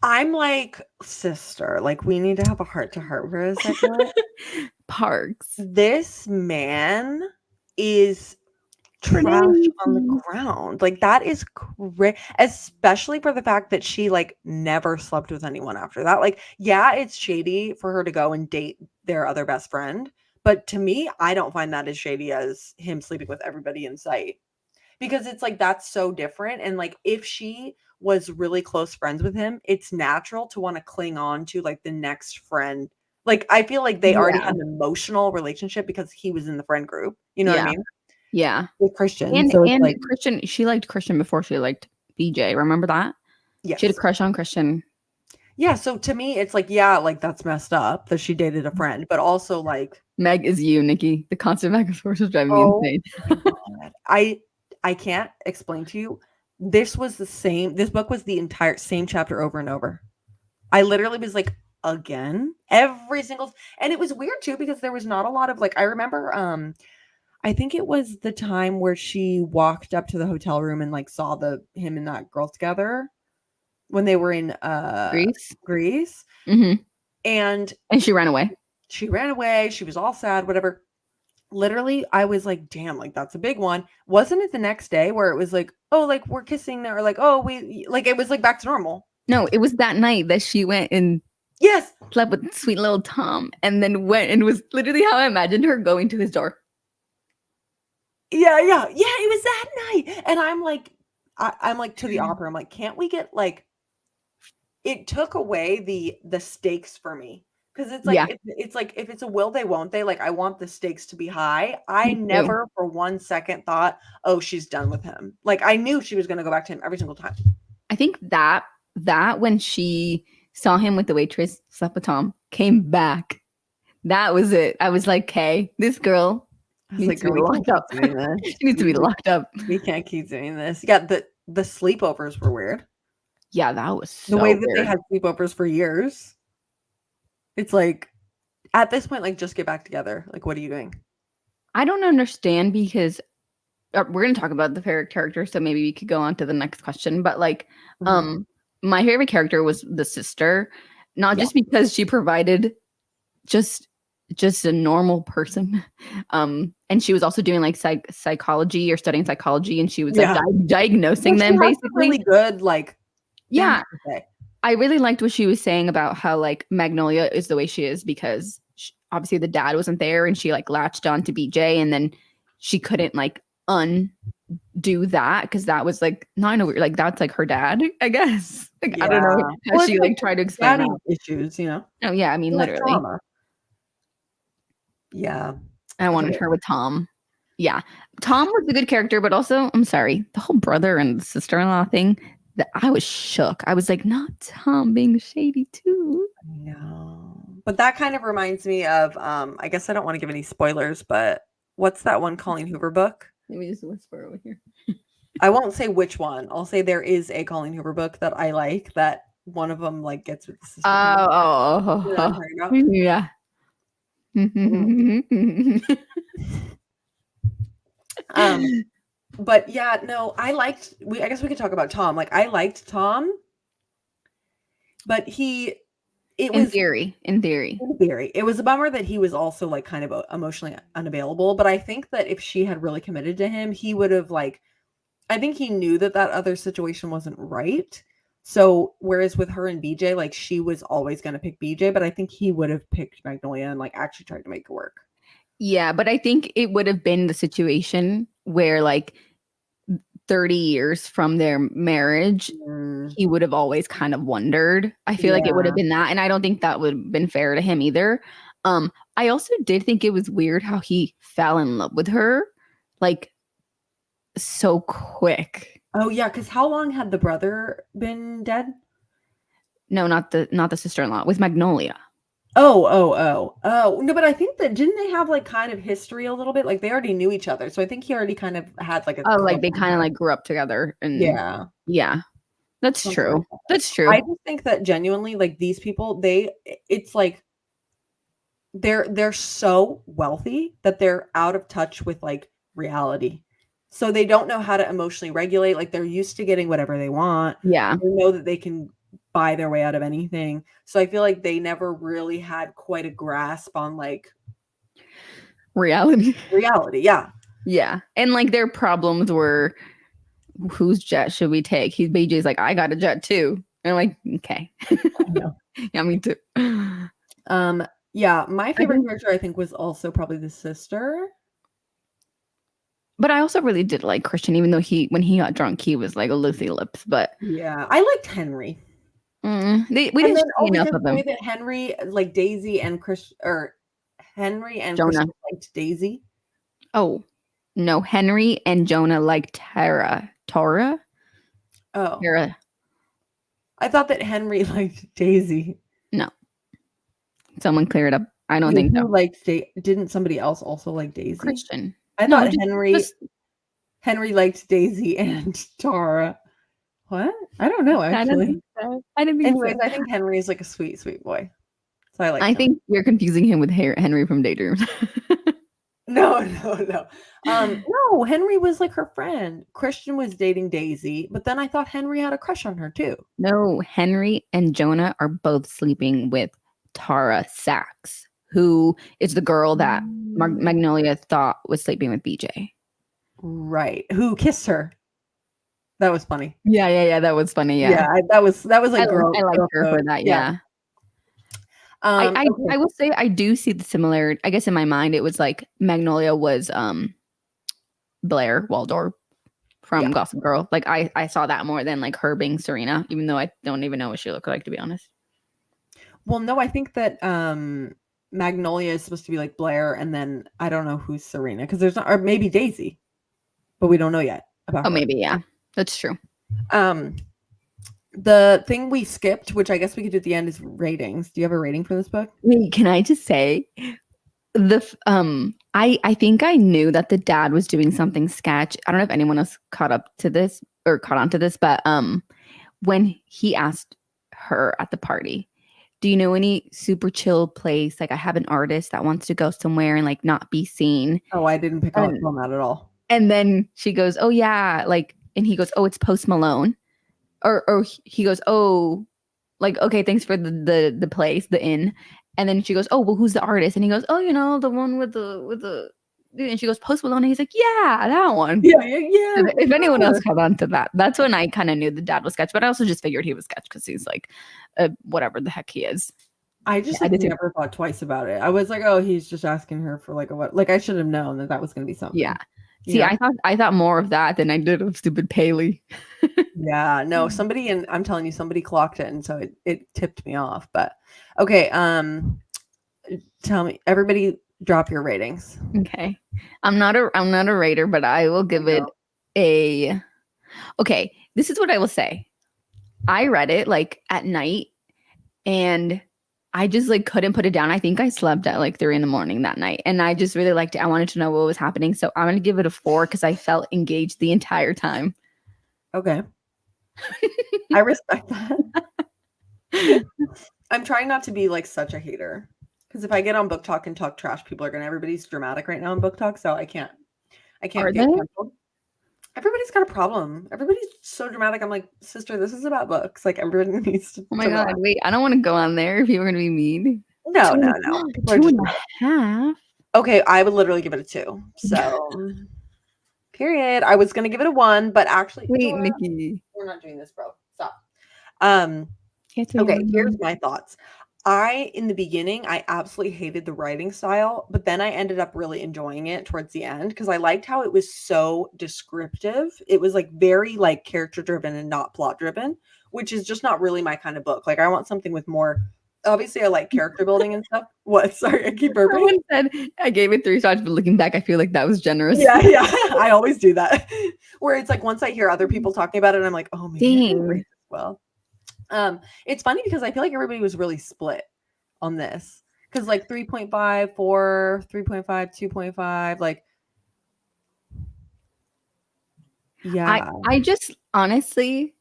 I'm like, sister, like we need to have a heart to heart for a second. Parks. This man is trash on the ground. Like that is crazy, especially for the fact that she like never slept with anyone after that. Like, yeah, it's shady for her to go and date their other best friend, but to me, I don't find that as shady as him sleeping with everybody in sight. Because it's like that's so different. And like if she was really close friends with him, it's natural to want to cling on to like the next friend. Like I feel like they already had an emotional relationship because he was in the friend group. You know what I mean? Yeah. With Christian. And, so it's and like, Christian, she liked Christian before she liked BJ. Remember that? yes. She had a crush on Christian. Yeah. So to me, it's like, yeah, like that's messed up that she dated a friend, but also like Meg is you, Niki. The constant back and forth is driving me insane. I can't explain to you. This was the same. This book was the entire same chapter over and over. I literally was like, again, every single, and it was weird too because there was not a lot of like. I remember, I think it was the time where she walked up to the hotel room and like saw him and that girl together when they were in Greece, and she ran away. She ran away. She was all sad, whatever. Literally, I was like, damn, like that's a big one. Wasn't it the next day where it was like, oh, like we're kissing or like, oh, we like it was like back to normal? No, it was that night that she went and slept with sweet little Tom and then went and was literally how I imagined her going to his door. Yeah, it was that night. And I'm like, I'm like to the opera. I'm like, can't we get like it took away the stakes for me. Because it's like it's like if it's a will they won't they, like I want the stakes to be high. I never for 1 second thought, oh, she's done with him. Like I knew she was gonna go back to him every single time. I think that when she saw him with the waitress, slept with Tom, came back. That was it. I was like, hey, this girl needs to be locked up. She needs to be locked up. We can't keep doing this. Yeah, the sleepovers were weird. Yeah, that was so the way that they had sleepovers for years. It's like, at this point, like, just get back together. Like, what are you doing? I don't understand because we're going to talk about the favorite character, so maybe we could go on to the next question. But like, my favorite character was the sister, not just because she provided just a normal person, and she was also doing like psychology or studying psychology, and she was like diagnosing them basically. Really good, like I really liked what she was saying about how like Magnolia is the way she is because obviously the dad wasn't there and she like latched on to BJ and then she couldn't like undo that because that was like not in a weird, like that's like her dad, I guess. Like I don't know how she like tried to explain that. Issues, you know? Oh yeah, I mean literally. Trauma. Yeah. I wanted her with Tom. Yeah. Tom was a good character, but also, I'm sorry, the whole brother and sister-in-law thing, that I was shook. I was like, not Tom being shady too. No. But that kind of reminds me of, I guess I don't want to give any spoilers, but what's that one Colleen Hoover book? Let me just whisper over here. I won't say which one. I'll say there is a Colleen Hoover book that I like that one of them like gets with the sister. Yeah. But yeah, no, I guess we could talk about Tom. Like I liked Tom, but in theory. It was a bummer that he was also like kind of emotionally unavailable. But I think that if she had really committed to him, he would have like, I think he knew that other situation wasn't right. So whereas with her and BJ, like she was always going to pick BJ, but I think he would have picked Magnolia and like actually tried to make it work. Yeah, but I think it would have been the situation where like 30 years from their marriage, he would have always kind of wondered. I feel like it would have been that. And I don't think that would have been fair to him either. I also did think it was weird how he fell in love with her like so quick. Oh yeah, because how long had the brother been dead? No, not the sister-in-law, with Magnolia. Oh. No, but I think that didn't they have like kind of history a little bit? Like they already knew each other. So I think he already kind of had like a like they kind of like grew up together and yeah. That's something true. like that. That's true. I just think that genuinely like these people, it's like they're so wealthy that they're out of touch with like reality. So they don't know how to emotionally regulate. Like they're used to getting whatever they want. Yeah. They know that they can buy their way out of anything. So I feel like they never really had quite a grasp on like reality. Yeah. Yeah. And like their problems were, whose jet should we take? BJ's like, I got a jet too. And I'm like, okay. Yeah, me too. Yeah, my favorite character I think was also probably the sister. But I also really did like Christian, even though when he got drunk, he was like a loosey lips. But yeah, I liked Henry. We didn't see enough of them. That Henry, like Daisy and Henry and Jonah Christian liked Daisy. Oh no, Henry and Jonah liked Tara. Oh, Tara. I thought that Henry liked Daisy. No, someone clear it up. I don't think so. Didn't somebody else also like Daisy? Christian. I thought Henry liked Daisy and Tara. What? I don't know, actually. I didn't think Anyways, so. I think Henry is like a sweet, sweet boy. So I think you're confusing him with Henry from Daydreams. No. No, Henry was like her friend. Christian was dating Daisy, but then I thought Henry had a crush on her too. No, Henry and Jonah are both sleeping with Tara Sachs, who is the girl that Magnolia thought was sleeping with BJ. Right. Who kissed her? That was funny. Yeah. That was funny. Yeah. That was like girl. I liked her for that. Yeah. I will say I do see the similarity. I guess in my mind it was like Magnolia was Blair Waldorf from Gossip Girl. Like I saw that more than like her being Serena, even though I don't even know what she looked like, to be honest. Well, no, I think that Magnolia is supposed to be like Blair, and then I don't know who's Serena because there's not, or maybe Daisy, but we don't know yet about. Oh, maybe that's true. The thing we skipped, which I guess we could do at the end, is ratings. Do you have a rating for this book? Wait, can I just say I think I knew that the dad was doing something sketch. I don't know if anyone else caught onto this, but when he asked her at the party, do you know any super chill place? Like I have an artist that wants to go somewhere and like not be seen. Oh, I didn't pick up on that at all. And then she goes, oh yeah, like, and he goes, oh, it's Post Malone. Or he goes, oh, like, okay, thanks for the place, the inn. And then she goes, oh, well, who's the artist? And he goes, oh, the one with the. And she goes, Post Malone. And he's like, yeah, that one. Yeah. If anyone else caught on to that, that's when I kind of knew the dad was sketch. But I also just figured he was sketch because he's like, whatever the heck he is. I just never thought twice about it. I was like, oh, he's just asking her for like a what? Like I should have known that was going to be something. Yeah. See, I thought more of that than I did of stupid Paley. Yeah, no, I'm telling you, somebody clocked it, and so it tipped me off. But okay, tell me, everybody, drop your ratings. Okay, I'm not a rater, but I will give it a. Okay, this is what I will say. I read it like at night, and I just like couldn't put it down. I think I slept at like 3 a.m. that night, and I just really liked it. I wanted to know what was happening, so I'm gonna give it a 4 because I felt engaged the entire time. Okay, I respect that. I'm trying not to be like such a hater because if I get on Book Talk and talk trash, people are gonna. Everybody's dramatic right now on Book Talk, so I can't get canceled. Everybody's got a problem. Everybody's so dramatic. I'm like, sister, this is about books. Like, everybody needs to. Oh my God, wait, I don't want to go on there if people are going to be mean. No. 2.5. Okay, I would literally give it a 2. So, period. I was going to give it a 1, but actually. Wait, Niki. We're not doing this, bro. Stop. Okay, here's my thoughts. in the beginning, I absolutely hated the writing style, but then I ended up really enjoying it towards the end because I liked how it was so descriptive. It was like very like character driven and not plot driven, which is just not really my kind of book. Like I want something with more. Obviously, I like character building and stuff. What? Sorry, I keep burping. Someone said I gave it 3 stars, but looking back, I feel like that was generous. Yeah, yeah. I always do that. Where it's like once I hear other people talking about it, I'm like, oh, maybe I didn't rate this well. It's funny because I feel like everybody was really split on this because like 3.5, 4, 3.5, 2.5, like yeah. I just honestly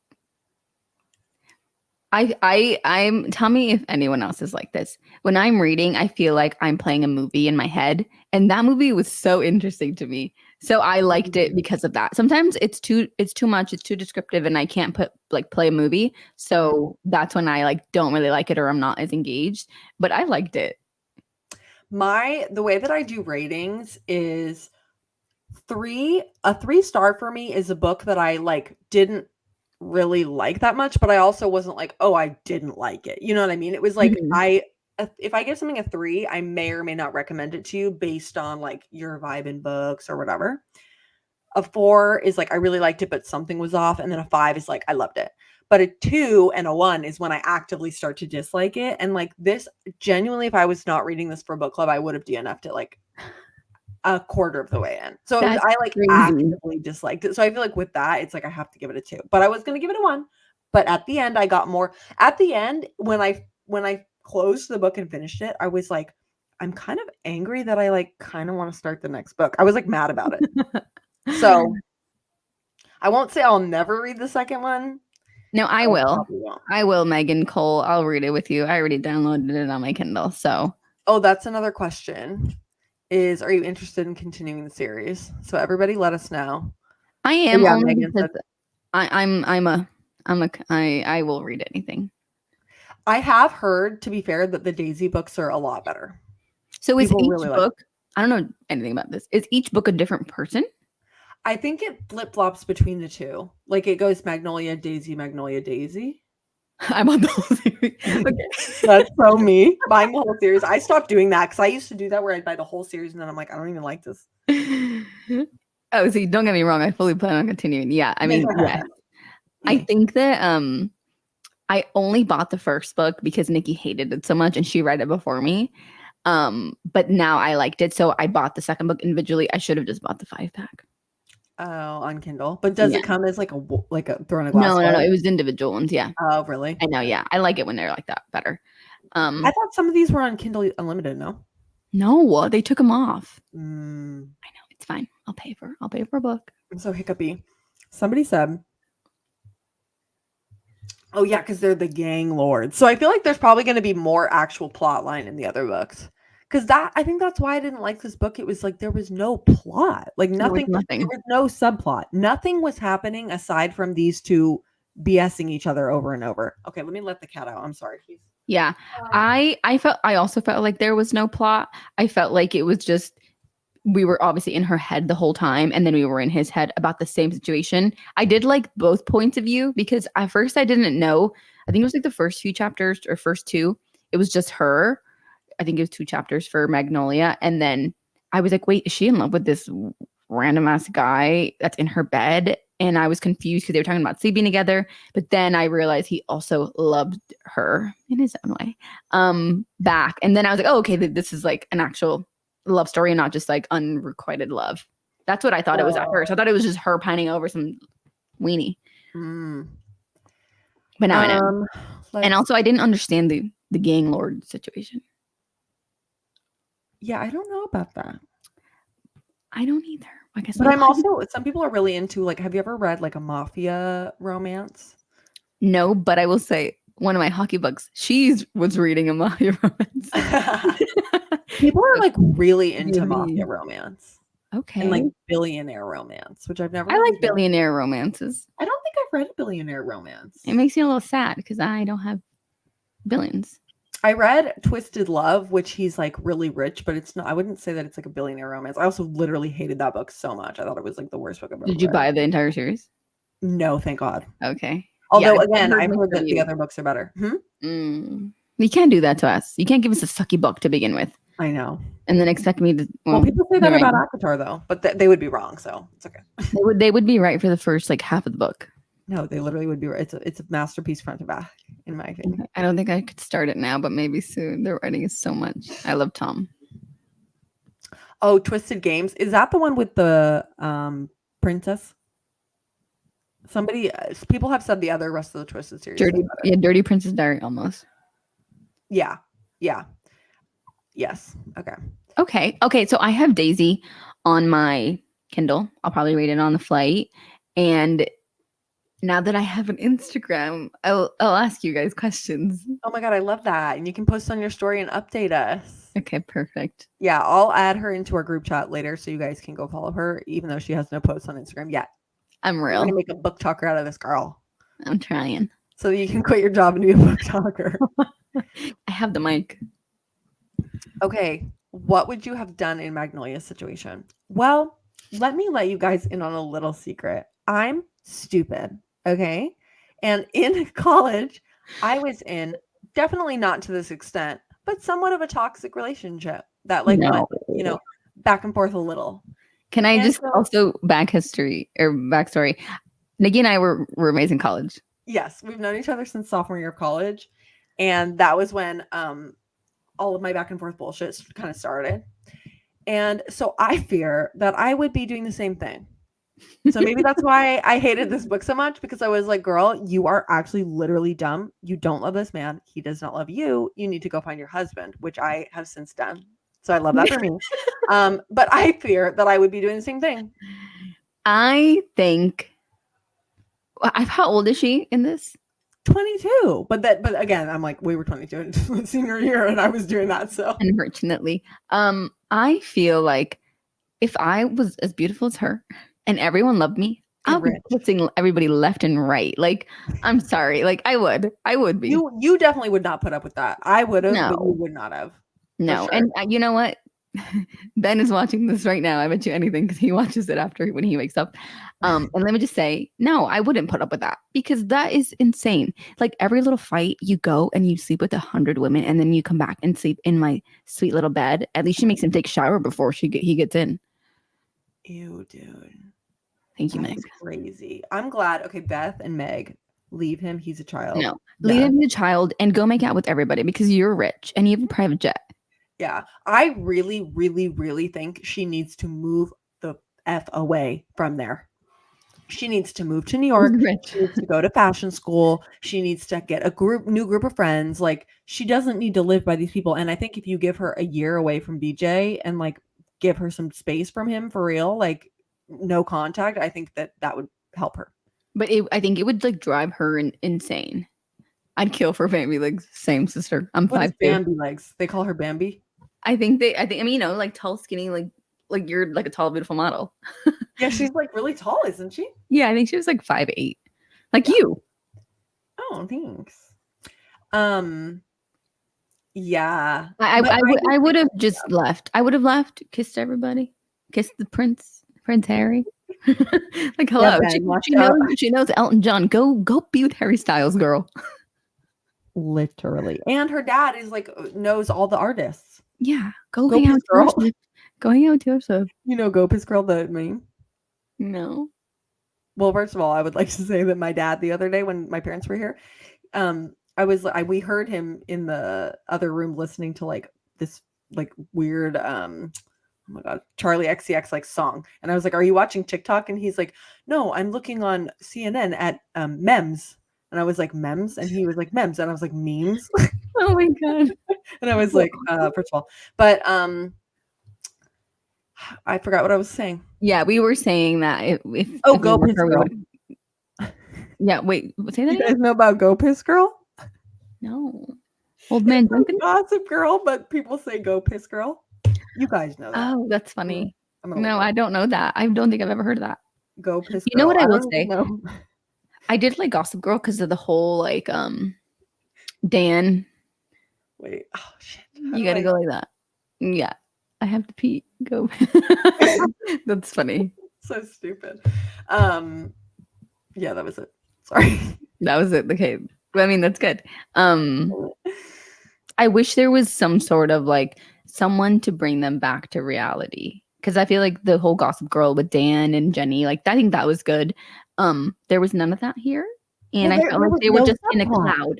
I'm tell me if anyone else is like this. When I'm reading, I feel like I'm playing a movie in my head, and that movie was so interesting to me. So I liked it because of that. Sometimes it's too much, it's too descriptive, and I can't play a movie. So that's when I like don't really like it or I'm not as engaged. But I liked it. The way that I do ratings is a 3-star for me is a book that I like didn't really like that much, but I also wasn't like, oh, I didn't like it. You know what I mean? It was like if I give something a 3, I may or may not recommend it to you based on like your vibe in books or whatever. A 4 is like I really liked it, but something was off, and then a 5 is like I loved it. But a 2 and a 1 is when I actively start to dislike it. And like this, genuinely, if I was not reading this for book club, I would have DNF'd it like a quarter of the way in. So I like crazy. actively disliked it. So I feel like with that, it's like I have to give it a 2. But I was gonna give it a 1. But at the end, I got more. At the end, when I closed the book and finished it, I was like, I'm kind of angry that I like kind of want to start the next book. I was like mad about it. So I won't say I'll never read the second one. No, I will. I will, Megan Cole. I'll read it with you. I already downloaded it on my Kindle. So oh, that's another question. Are you interested in continuing the series? So everybody let us know. I am only because I will read anything. I have heard, to be fair, that the Daisy books are a lot better. So is each book, I don't know anything about this. Is each book a different person? I think it flip-flops between the two. Like it goes Magnolia, Daisy, Magnolia, Daisy. I'm on the whole series. Okay. That's so me. Buying the whole series. I stopped doing that because I used to do that where I'd buy the whole series and then I'm like, I don't even like this. Oh, see, don't get me wrong. I fully plan on continuing. Yeah. I mean, yes. I think that I only bought the first book because Niki hated it so much and she read it before me. But now I liked it. So I bought the second book individually. I should have just bought the 5-pack. Oh, on Kindle. But does it come as like a throw in a glass? No. It was individual ones. Yeah. Oh, really? I know. Yeah. I like it when they're like that better. I thought some of these were on Kindle Unlimited. No, they took them off. I know. It's fine. I'll pay for a book. I'm so hiccupy. Somebody said, oh yeah, because they're the gang lords. So I feel like there's probably going to be more actual plot line in the other books. Because I think that's why I didn't like this book. It was like there was no plot, like nothing. There was no subplot. Nothing was happening aside from these two BSing each other over and over. Okay, let me let the cat out. I'm sorry, please. Yeah, I also felt like there was no plot. I felt like it was just we were obviously in her head the whole time, and then we were in his head about the same situation. I did like both points of view because at first I didn't know. I think it was like the first few chapters or first 2. It was just her. I think it was 2 chapters for Magnolia. And then I was like, wait, is she in love with this random ass guy that's in her bed? And I was confused because they were talking about sleeping together. But then I realized he also loved her in his own way back. And then I was like, oh, okay, this is like an actual love story and not just like unrequited love. That's what I thought it was at first. I thought it was just her pining over some weenie. But now I know. And also I didn't understand the gang lord situation. Yeah, I don't know about that. I don't either. I guess. But I'm also, some people are really into like, have you ever read like a mafia romance? No, but I will say one of my hockey books, she was reading a mafia romance. People are like really into mafia romance. Okay. And like billionaire romance, which I've never. I like billionaire romances. I don't think I've read a billionaire romance. It makes me a little sad because I don't have billions. I read Twisted Love, which he's like really rich, but it's not. I wouldn't say that it's like a billionaire romance. I also literally hated that book so much. I thought it was like the worst book I've ever read. Did you buy the entire series? No, thank God. Okay. Although again, I've heard that the other books are better. You can't do that to us. You can't give us a sucky book to begin with, I know. and then expect me to. Well, people say that here I about am. Akatar though, but they would be wrong, so it's okay. They would be right for the first like half of the book. No, they literally would be right. It's a masterpiece front to back, in my opinion. I don't think I could start it now, but maybe soon. The writing is so much. I love Tom. Oh, Twisted Games. Is that the one with the princess? Somebody, people have said the other rest of the Twisted series. Dirty Princess Diary almost. Yeah. Yes. Okay. So I have Daisy on my Kindle. I'll probably read it on the flight. And now that I have an Instagram, I'll ask you guys questions. Oh my God, I love that. And you can post on your story and update us. Okay, perfect. Yeah, I'll add her into our group chat later so you guys can go follow her, even though she has no posts on Instagram yet. I'm We're real. going to make a book talker out of this girl. I'm trying. So you can quit your job and be a book talker. I have the mic. Okay, what would you have done in Magnolia's situation? Well, let me let you guys in on a little secret. I'm stupid, okay? And in college, I was in, definitely not to this extent, but somewhat of a toxic relationship that went, back and forth a little. Can I just also backstory? Niki and I were roommates in college. Yes, we've known each other since sophomore year of college. And that was when all of my back and forth bullshit kind of started. And so I fear that I would be doing the same thing. So maybe that's why I hated this book so much, because I was like, girl, you are actually literally dumb. You don't love this man. He does not love you. You need to go find your husband, which I have since done. So I love that for me. But I fear that I would be doing the same thing. I think, how old is she in this? 22. But again, I'm like, we were 22 in senior year and I was doing that. So unfortunately, I feel like if I was as beautiful as her and everyone loved me, I'll be pushing everybody left and right. Like, I'm sorry. Like, I would be. You definitely would not put up with that. I would have, but you would not have. No. Sure. And you know what? Ben is watching this right now. I bet you anything, because he watches it after when he wakes up. And let me just say, no, I wouldn't put up with that, because that is insane. Like, every little fight, you go and you sleep with 100 women, and then you come back and sleep in my sweet little bed. At least she makes him take a shower before he gets in. Ew, dude. Thank you, Meg. Crazy. I'm glad. Okay, Beth and Meg, leave him. He's a child. No, leave him a child and go make out with everybody, because you're rich and you have a private jet. Yeah, I really, really, really think she needs to move the F away from there. She needs to move to New York. She needs to go to fashion school. She needs to get a new group of friends. Like, she doesn't need to live by these people. And I think if you give her a year away from BJ and like give her some space from him for real, like no contact, I think that would help her. But I think it would like drive her insane. I'd kill for Bambi legs. Same sister. I'm 5'2". Bambi legs. They call her Bambi. I mean, like tall, skinny, like you're like a tall, beautiful model. Yeah, she's like really tall, isn't she? Yeah, I think she was like 5'8", like you. Oh, thanks. Yeah. I would have just left. I would have left, kissed everybody, kissed the Prince Harry. Like, hello. Yeah, she knows Elton John. Go be with Harry Styles, girl. Literally. And her dad is like knows all the artists. Yeah, go hang out with girl. Go hang out with Taylor Swift. You know, Go Piss Girl, the meme? No. Well, first of all, I would like to say that my dad the other day when my parents were here, we heard him in the other room listening to like this like weird oh my god, Charlie XCX like song, and I was like, "Are you watching TikTok?" And he's like, "No, I'm looking on CNN at memes." And I was like, "Memes?" And he was like, "Memes," and I was like, "Memes." Oh my god. And I was like, first of all, but I forgot what I was saying. Yeah, we were saying that if Go Piss Girl. Yeah, wait, say that. You guys know about Go Piss Girl? No. Old Man Duncan? Gossip Girl, but people say Go Piss Girl. You guys know that. Oh, that's funny. No, I don't know that. I don't think I've ever heard of that. Go Piss Girl. You know what I will say? I did like Gossip Girl because of the whole like Dan. Wait, oh shit. You gotta go like that. Yeah. I have to pee. Go. That's funny. So stupid. Yeah, that was it. Sorry. That was it. Okay. I mean, that's good. I wish there was some sort of like someone to bring them back to reality. Because I feel like the whole Gossip Girl with Dan and Jenny, like I think that was good. There was none of that here, and Well, I felt there like was they were no just in a subplot. cloud.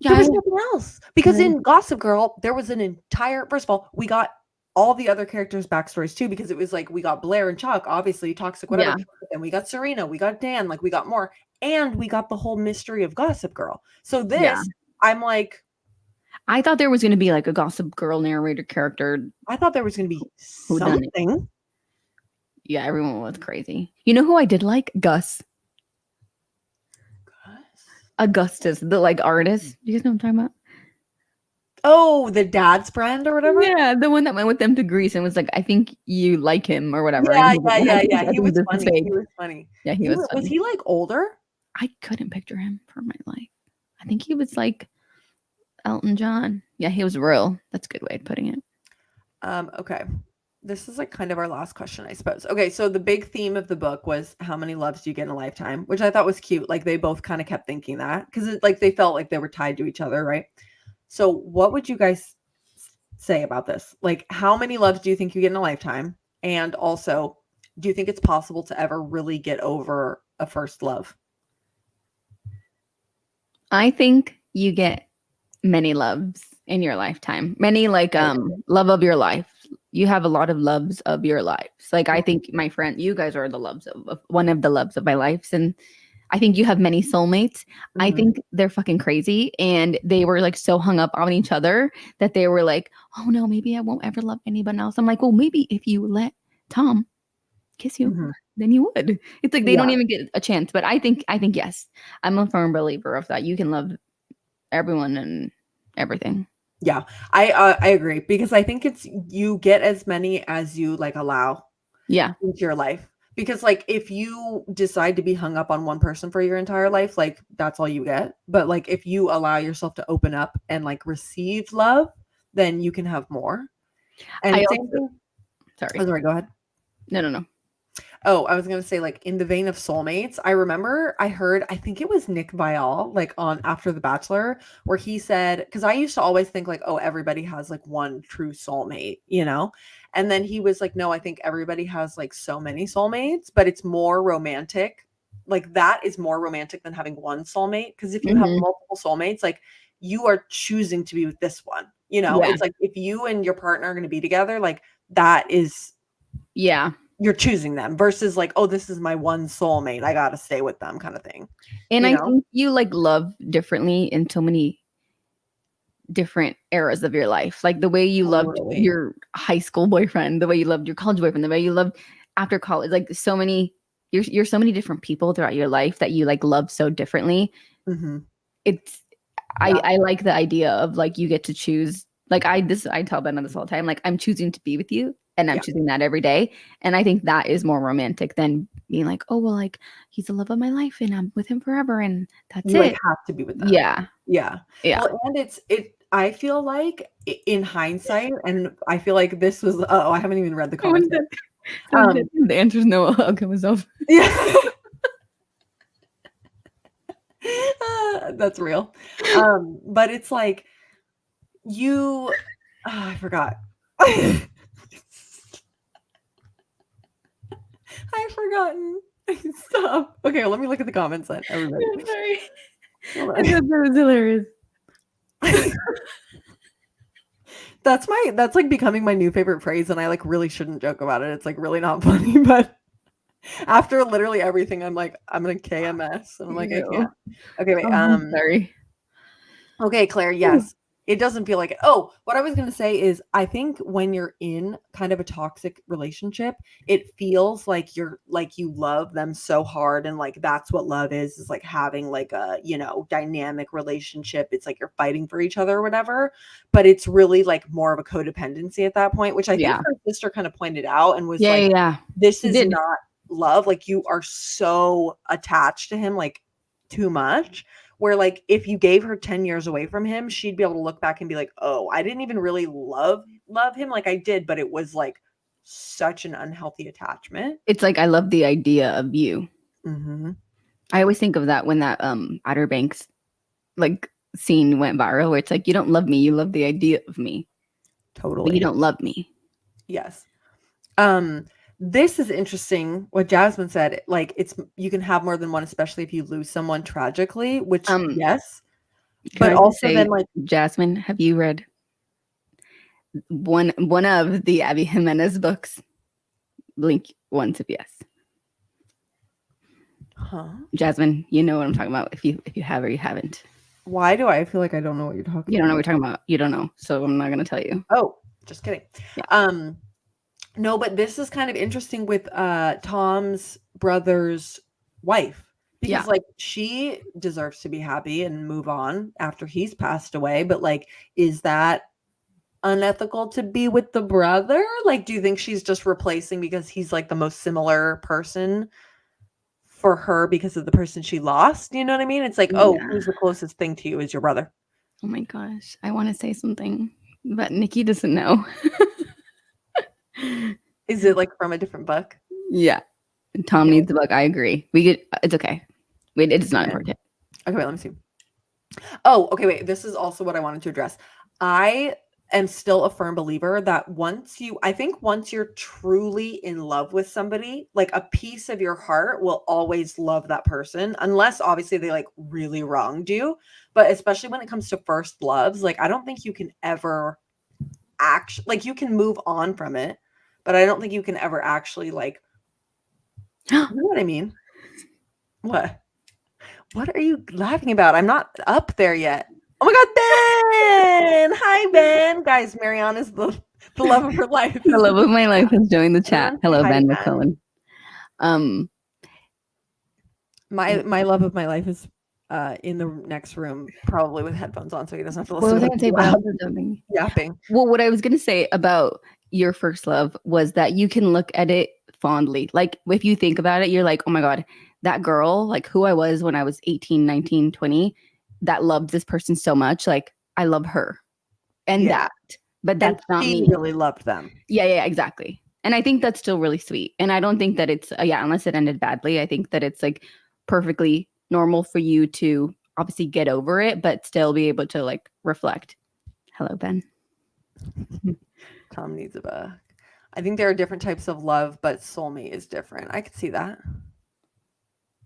There Yeah, was nothing else. Because in Gossip Girl, there was an entire first of all, we got all the other characters' backstories too, because it was like we got Blair and Chuck, obviously toxic, whatever. yeah, But then we got Serena, we got Dan, like we got more, and we got the whole mystery of Gossip Girl. So yeah. this, I'm like, I thought there was going to be like a Gossip Girl narrator character I thought there was going to be who done it. something. Yeah, everyone was crazy. You know who I did like? Gus. Augustus, the like artist. Do you guys know what I'm talking about? Oh, the dad's friend or whatever. Yeah, the one that went with them to Greece and was like, I think you like him or whatever. And Yeah, he was yeah, like, yeah, I yeah. He think was this is funny. fake. He was funny. Yeah, he was Was funny. he like older? I couldn't picture him for my life. I think he was like Elton John. Yeah, he was real. That's a good way of putting it. Okay. This is like kind of our last question, I suppose. Okay, so the big theme of the book was how many loves do you get in a lifetime, which I thought was cute. Like they both kind of kept thinking that because like they felt like they were tied to each other, right? So what would you guys say about this? Like how many loves do you think you get in a lifetime? And also, do you think it's possible to ever really get over a first love? I think you get many loves in your lifetime. Many like love of your life. You have a lot of loves of your lives. Like I think my friend, you guys are the loves of one of the loves of my lives, and I think you have many soulmates. I think they're fucking crazy, and they were like so hung up on each other that they were like, "Oh no, maybe I won't ever love anyone else." I'm like, "Well, maybe if you let Tom kiss you, then you would." It's like they don't even get a chance. But I think yes, I'm a firm believer of that. You can love everyone and everything. Yeah, I agree because I think it's you get as many as you like allow Yeah. into your life. Because like if you decide to be hung up on one person for your entire life, like that's all you get. But like if you allow yourself to open up and like receive love, then you can have more. And I same also, thing. sorry. Oh, sorry, go ahead. No. Oh, I was gonna say, like in the vein of soulmates, I remember I heard, I think it was Nick Viall, like on After the Bachelor, where he said, because I used to always think like, oh, everybody has like one true soulmate, you know? And then he was like, no, I think everybody has like so many soulmates, but it's more romantic. Like that is more romantic than having one soulmate. Because if you have multiple soulmates, like you are choosing to be with this one, you know? Yeah. It's like if you and your partner are gonna be together, like that is Yeah. you're choosing them versus like, oh, this is my one soulmate. I gotta stay with them, kind of thing. And You I know? think you like love differently in so many different eras of your life. Like the way you loved Totally. your high school boyfriend, the way you loved your college boyfriend, the way you loved after college. Like so many, you're so many different people throughout your life that you like love so differently. Mhm. It's Yeah. I like the idea of like you get to choose. Like I tell Benna this all the time. Like I'm choosing to be with you, and I'm Yeah. choosing that every day. And I think that is more romantic than being like, oh well, like he's the love of my life, and I'm with him forever, and that's You like it. have to be with them. Yeah, Yeah. yeah. Well, and I feel like in hindsight, and I feel like this was I haven't even read the comments yet. The answer is no. I'll kill myself. Yeah. That's real. But it's like you I forgot. I've forgotten. Stop. Okay, let me look at the comments then, everybody. Sorry. Hold I thought on. that was hilarious. That's like becoming my new favorite phrase, and I like really shouldn't joke about it. It's like really not funny, but after literally everything, I'm like, I'm gonna KMS, and I'm like, I can't. Okay, wait. Sorry. Okay, Claire, yes. It doesn't feel like it. Oh, what I was going to say is I think when you're in kind of a toxic relationship, it feels like you love them so hard and like that's what love is like having like a, dynamic relationship. It's like you're fighting for each other or whatever, but it's really like more of a codependency at that point, which I think Yeah. her sister kind of pointed out and was Yeah, like, yeah. this She is did. not love. Like you are so attached to him, like too much where like if you gave her 10 years away from him, she'd be able to look back and be like, "Oh, I didn't even really love him like I did, but it was like such an unhealthy attachment." It's like I love the idea of you. Mhm. I always think of that when that Outer Banks like scene went viral where it's like, you don't love me, you love the idea of me, but Totally. you don't love me. Yes. This is interesting what Jasmine said. Like, it's you can have more than one, especially if you lose someone tragically, which yes. Can But I just also say, then like Jasmine, have you read one of the Abby Jimenez books? Blink once if yes. huh? Jasmine, you know what I'm talking about if you have or you haven't. Why do I feel like I don't know what you're talking You don't know about? what we're talking about. You don't know. So I'm not gonna tell you. Oh, just kidding. Yeah. No, but this is kind of interesting with Tom's brother's wife because Yeah. like she deserves to be happy and move on after he's passed away, but like is that unethical to be with the brother? Like do you think she's just replacing because he's like the most similar person for her because of the person she lost? You know what I mean? It's like, "Oh, Yeah. who's the closest thing to you is your brother." Oh my gosh. I want to say something, but Niki doesn't know. Is it like from a different book? Yeah. Tom Okay, needs the book. I agree. We get it's okay. Wait, it's not okay. important. Okay, wait, let me see. Oh, okay, wait. This is also what I wanted to address. I am still a firm believer that I think once you're truly in love with somebody, like a piece of your heart will always love that person, unless obviously they like really wronged you. But especially when it comes to first loves, like I don't think you can ever actually, like you can move on from it, but I don't think you can ever actually, like, you know what I mean? What? What are you laughing about? I'm not up there yet. Oh my God, Ben! Hi, Ben. Guys, Mariana's the love of her life. The love of my life has joined the chat. Everyone say Hello, hi to Ben Ben. McClellan. My love of my life is in the next room, probably with headphones on, so he doesn't have to What listen was to I the gonna say loud about something? yapping. Well, what I was gonna say about your first love was that you can look at it fondly. Like if you think about it, you're like, oh my God, that girl, like who I was when I was 18, 19, 20, that loved this person so much. Like I love her. And Yeah. that, but And that's not she me. really loved them. Yeah, exactly. And I think that's still really sweet. And I don't think that it's unless it ended badly, I think that it's like perfectly normal for you to obviously get over it, but still be able to like reflect. Hello, Ben. Tom needs a book. I think there are different types of love, but soulmate is different. I could see that.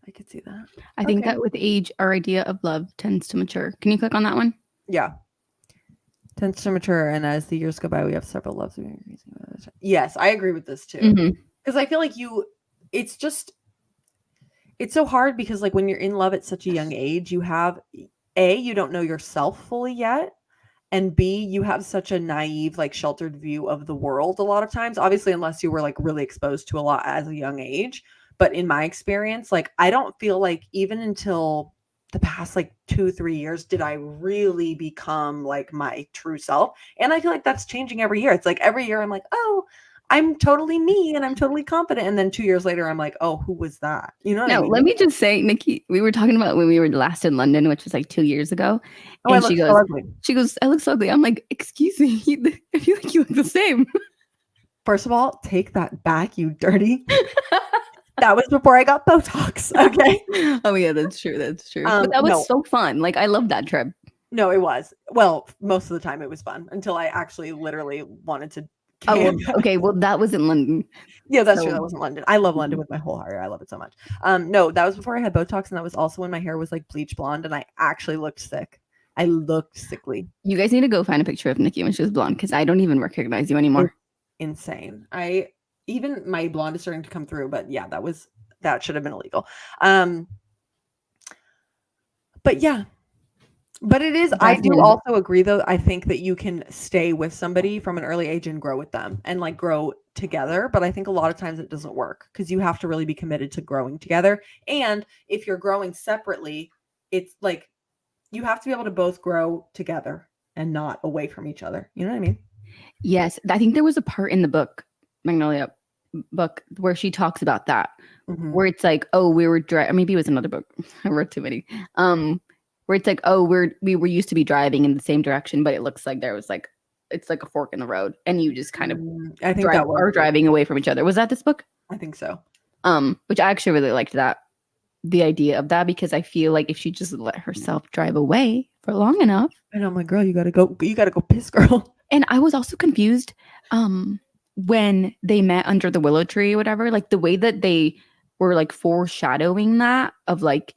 I could see that. I think Okay. that with age, our idea of love tends to mature. Can you click on that one? Yeah. Tends to mature, and as the years go by, we have several loves. Yes, I agree with this too. Because I feel like it's just, it's so hard because like when you're in love at such a young age, you have you don't know yourself fully yet. And B, you have such a naive, like sheltered view of the world a lot of times. Obviously, unless you were like really exposed to a lot as a young age. But in my experience, like I don't feel like even until the past like 2-3 years did I really become like my true self. And I feel like that's changing every year. It's like every year I'm like, oh, I'm totally me and I'm totally confident. And then 2 years later, I'm like, oh, who was that? You know what I No, mean? let me just say, Niki, we were talking about when we were last in London, which was like 2 years ago. Oh, I And look so ugly. she goes, I look so ugly. I'm like, excuse me, I feel like you look the same. First of all, take that back, you dirty. That was before I got Botox. Okay. Oh yeah, that's true. That's true. But that was No, so fun. Like I love that trip. no, it was. Well, most of the time it was fun until I actually literally wanted to Oh, well, camp. okay. Well, that was in London. Yeah, that's true. So That wasn't London. I love London with my whole heart. I love it so much. No, that was before I had Botox, and that was also when my hair was like bleach blonde, and I actually looked sick. I looked sickly. you guys need to go find a picture of Niki when she was blonde because I don't even recognize you anymore. Insane. Even my blonde is starting to come through, but yeah, that should have been illegal. But yeah. But it is, I do also agree though. I think that you can stay with somebody from an early age and grow with them and like grow together. But I think a lot of times it doesn't work because you have to really be committed to growing together. And if you're growing separately, it's like you have to be able to both grow together and not away from each other. You know what I mean? Yes. I think there was a part in the book, Magnolia book, where she talks about that, where it's like, oh, we were maybe it was another book. I wrote too many. Where it's like, oh, we were used to be driving in the same direction, but it looks like there was like it's like a fork in the road, and you just kind of I think that are driving away from each other. Was that this book? I think so. Which I actually really liked the idea of that because I feel like if she just let herself drive away for long enough. And I'm like, girl, you gotta go piss, girl. And I was also confused when they met under the willow tree or whatever, like the way that they were like foreshadowing that of like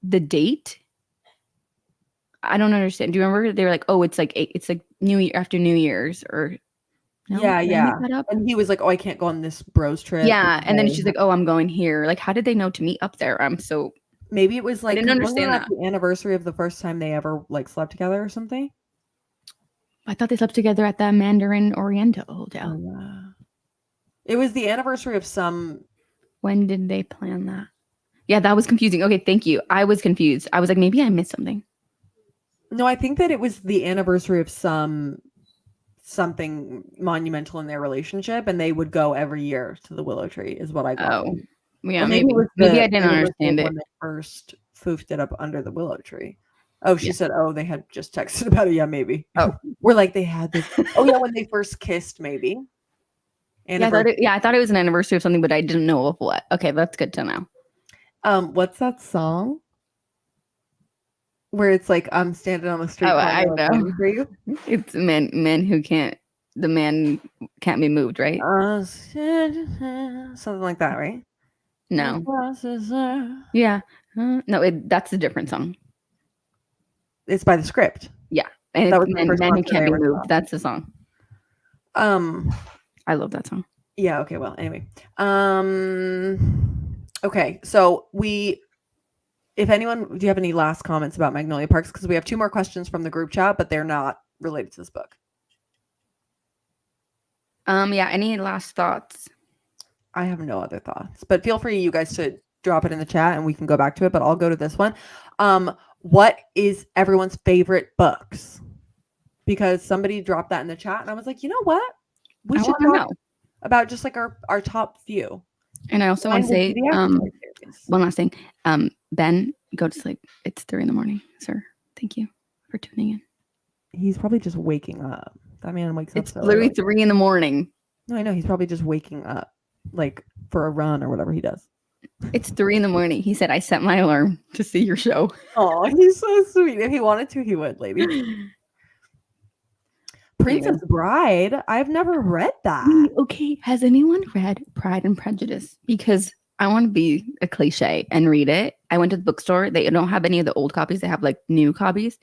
the date. I don't understand. Do you remember they were like, oh, it's like New Year after New Year's or no? Yeah, Did I make yeah. that up? And he was like, oh, I can't go on this bros trip. Yeah, and then because she's like, oh, I'm going here. Like, how did they know to meet up there? maybe it was I like, didn't 'cause wasn't understand that that. the anniversary of the first time they ever like slept together or something? I thought they slept together at the Mandarin Oriental Hotel. It was the anniversary of some. When did they plan that? Yeah, that was confusing. Okay, thank you. I was confused. I was like, maybe I missed something. No, I think that it was the anniversary of something monumental in their relationship, and they would go every year to the willow tree, is what I got. Oh, yeah, Or maybe. it was Maybe the I didn't anniversary of understand it. when they first foofed it up under the willow tree. Oh, she Yeah. said, oh, they had just texted about it. Yeah, maybe. Oh. We're like, they had this. Oh, yeah, when they first kissed, maybe. Yeah, I thought it was an anniversary of something, but I didn't know of what. Okay, that's good to know. What's that song? Where it's like, I'm standing on the street Oh, corner, I like, know. waiting for you. It's men who can't. The man can't be moved, right? Something like that, right? No. Yeah. No, that's a different song. It's by The Script. Yeah, and That it's was the first men who concert I can't be ever moved. saw. That's the song. I love that song. Yeah. Okay. Well. Anyway. Okay. So if anyone, do you have any last comments about Magnolia Parks? Because we have 2 more questions from the group chat, but they're not related to this book. Yeah. Any last thoughts? I have no other thoughts, but feel free, you guys, to drop it in the chat and we can go back to it. But I'll go to this one. What is everyone's favorite books? Because somebody dropped that in the chat, and I was like, you know what? We should talk about just like our top few. And I also want to say one last thing. Ben, go to sleep. It's 3 a.m, sir. Thank you for tuning in. He's probably just waking up. That man wakes up. It's literally 3 a.m. No, I know. He's probably just waking up, like for a run or whatever he does. It's 3 a.m. He said, I set my alarm to see your show. Oh, he's so sweet. If he wanted to, he would, lady. Princess Bride. I've never read that. Okay. Has anyone read Pride and Prejudice? Because I want to be a cliche and read it. I went to the bookstore. They don't have any of the old copies. They have like new copies.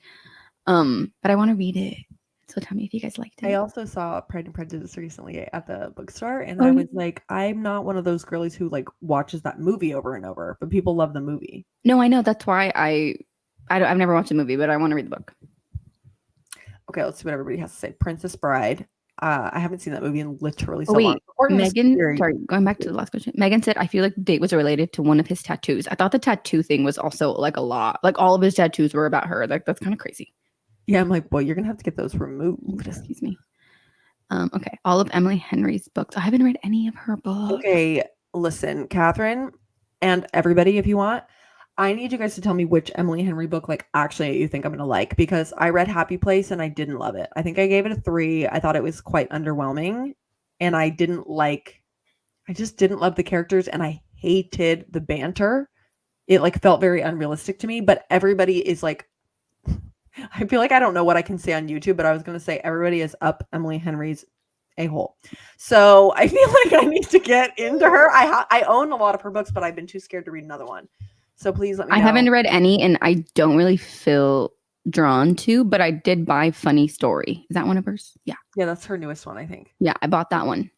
But I want to read it. So tell me if you guys liked it. I also saw Pride and Prejudice recently at the bookstore, and I was like, I'm not one of those girlies who like watches that movie over and over, but people love the movie. No, I know. That's why I've never watched the movie, but I want to read the book. Okay, let's see what everybody has to say. Princess Bride. I haven't seen that movie in literally so long. Megan, sorry, going back to the last question. Megan said, I feel like the date was related to one of his tattoos. I thought the tattoo thing was also like a lot. Like all of his tattoos were about her. Like that's kind of crazy. Yeah, I'm like, boy, you're gonna have to get those removed. Excuse me. Okay, all of Emily Henry's books. I haven't read any of her books. Okay, listen, Catherine, and everybody, if you want, I need you guys to tell me which Emily Henry book, like, actually you think I'm gonna like, because I read Happy Place and I didn't love it. I think I gave it a 3. I thought it was quite underwhelming, and I just didn't love the characters, and I hated the banter. It like felt very unrealistic to me, but everybody is like, I feel like I don't know what I can say on YouTube, but I was going to say everybody is up Emily Henry's a-hole. So I feel like I need to get into her. I own a lot of her books, but I've been too scared to read another one. So please let me know. I haven't read any, and I don't really feel drawn to, but I did buy Funny Story. Is that one of hers? Yeah. Yeah, that's her newest one, I think. Yeah, I bought that one.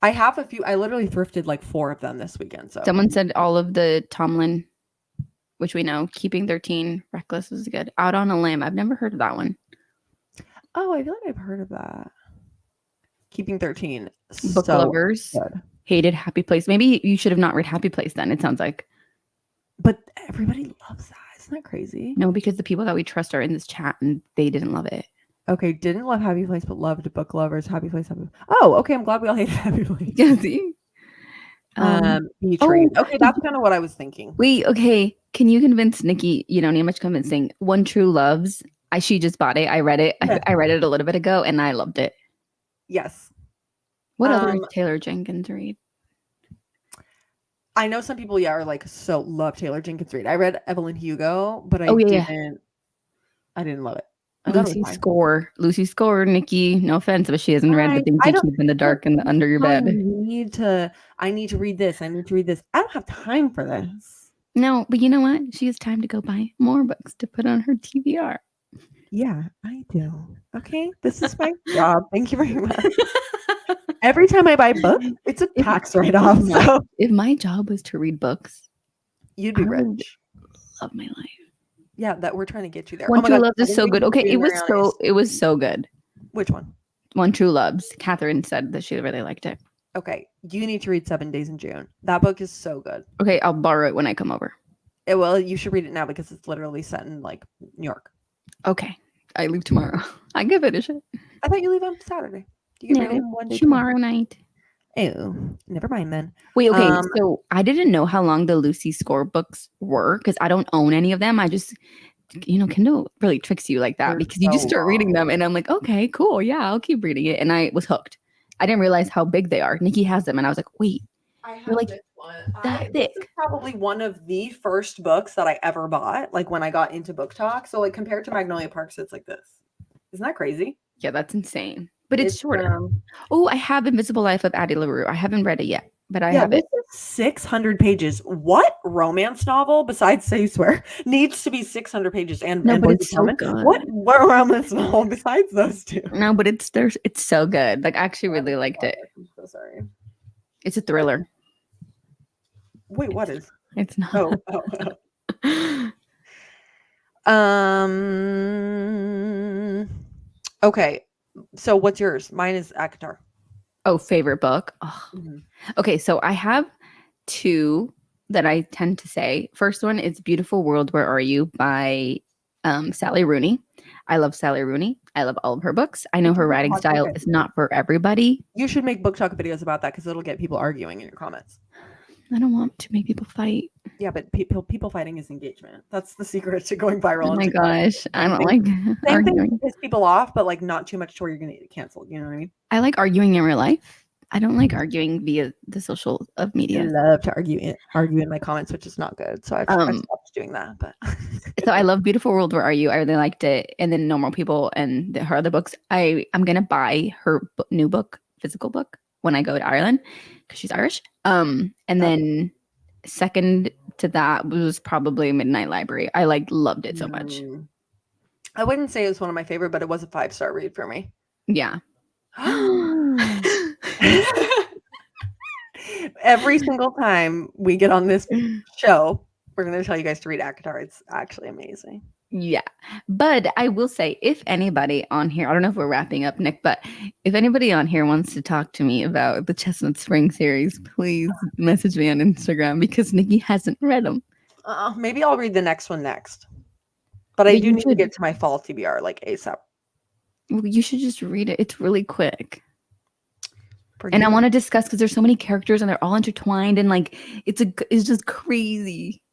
I have a few. I literally thrifted like 4 of them this weekend. So someone said all of the Tomlin, which we know, Keeping 13, Reckless was good. Out on a Limb. I've never heard of that one. Oh, I feel like I've heard of that. Keeping 13. Book so lovers good. Hated Happy Place. Maybe you should have not read Happy Place then, it sounds like. But everybody loves that. Isn't that crazy? No, because the people that we trust are in this chat and they didn't love it. Okay, didn't love Happy Place, but loved Book Lovers. Happy Place. Oh, okay. I'm glad we all hated Happy Place. Yeah, see? B-Train. Okay, that's kind of what I was thinking. Wait, okay. Can you convince Niki? You don't need much convincing. One True Loves. She just bought it. I read it. Yeah. I read it a little bit ago and I loved it. Yes. What other Taylor Jenkins read? I know some people, are like, so love Taylor Jenkins Reid. I read Evelyn Hugo, but I didn't. I didn't love it. I thought it was Lucy fine. Score. Lucy Score, Nikki. No offense, but she hasn't read the things I you don't. keep in the dark and under your Telling bed. you need to. I need to read this. I need to read this. I don't have time for this. No, but you know what? She has time to go buy more books to put on her TBR. Yeah, I do. Okay, this is my job. Thank you very much. Every time I buy a book, it's a tax write-off. So If my job was to read books, you'd be I would rich. love my life. Yeah, that we're trying to get you there. One Oh my True god, Loves is so good. Okay, it was so good. Which one? One True Loves. Catherine said that she really liked it. Okay, you need to read 7 Days in June. That book is so good. Okay, I'll borrow it when I come over. Well, you should read it now because it's literally set in like New York. Okay, I leave tomorrow. I can finish it. I thought you leave on Saturday. You can read it in one day tomorrow night. Oh, never mind then. Wait, okay. So I didn't know how long the Lucy Score books were because I don't own any of them. I just, Kindle really tricks you like that because you just start reading them and I'm like, okay, cool. Yeah, I'll keep reading it. And I was hooked. I didn't realize how big they are. Niki has them and I was like, wait, you're like this one. This is probably one of the first books that I ever bought, like when I got into Book Talk. So like compared to Magnolia Parks, it's like this. Isn't that crazy? Yeah, that's insane. But it's shorter. I have Invisible Life of Addie LaRue. I haven't read it yet, but I have it. 600 pages. What romance novel, besides Say You Swear, needs to be 600 pages? And but it's so good. What romance novel besides those two? No, but it's so good. Like I actually really liked it. I'm so sorry. It's a thriller. Wait, what is? It's not. Okay. So what's yours? Mine is ACOTAR. Oh, favorite book. Oh. Mm-hmm. Okay, so I have two that I tend to say. First one is Beautiful World, Where Are You by Sally Rooney. I love Sally Rooney. I love all of her books. I know her writing style is not for everybody. You should make Book Talk videos about that because it'll get people arguing in your comments. I don't want to make people fight. Yeah, but people fighting is engagement. That's the secret to going viral. Oh my gosh, I don't like arguing. Thing piss people off, but like not too much to where you're gonna get canceled. You know what I mean? I like arguing in real life. I don't like arguing via the social of media. I love to argue in my comments, which is not good. So I've stopped doing that. But so I love Beautiful World, Where Are You? I really liked it. And then Normal People and her other books. I'm gonna buy her new book, physical book, when I go to Ireland because she's Irish. And then second to that was probably Midnight Library. I loved it so much. I wouldn't say it was one of my favorite, but it was a 5-star read for me. Yeah. Every single time we get on this show, we're going to tell you guys to read ACOTAR. It's actually amazing. Yeah. But I will say, if anybody on here, I don't know if we're wrapping up, Nick, but if anybody on here wants to talk to me about the Chestnut Spring series, please message me on Instagram because Niki hasn't read them. Maybe I'll read the next one next. But I do need to get to my fall TBR like ASAP. Well, you should just read it. It's really quick. And I want to discuss because there's so many characters and they're all intertwined and it's just crazy.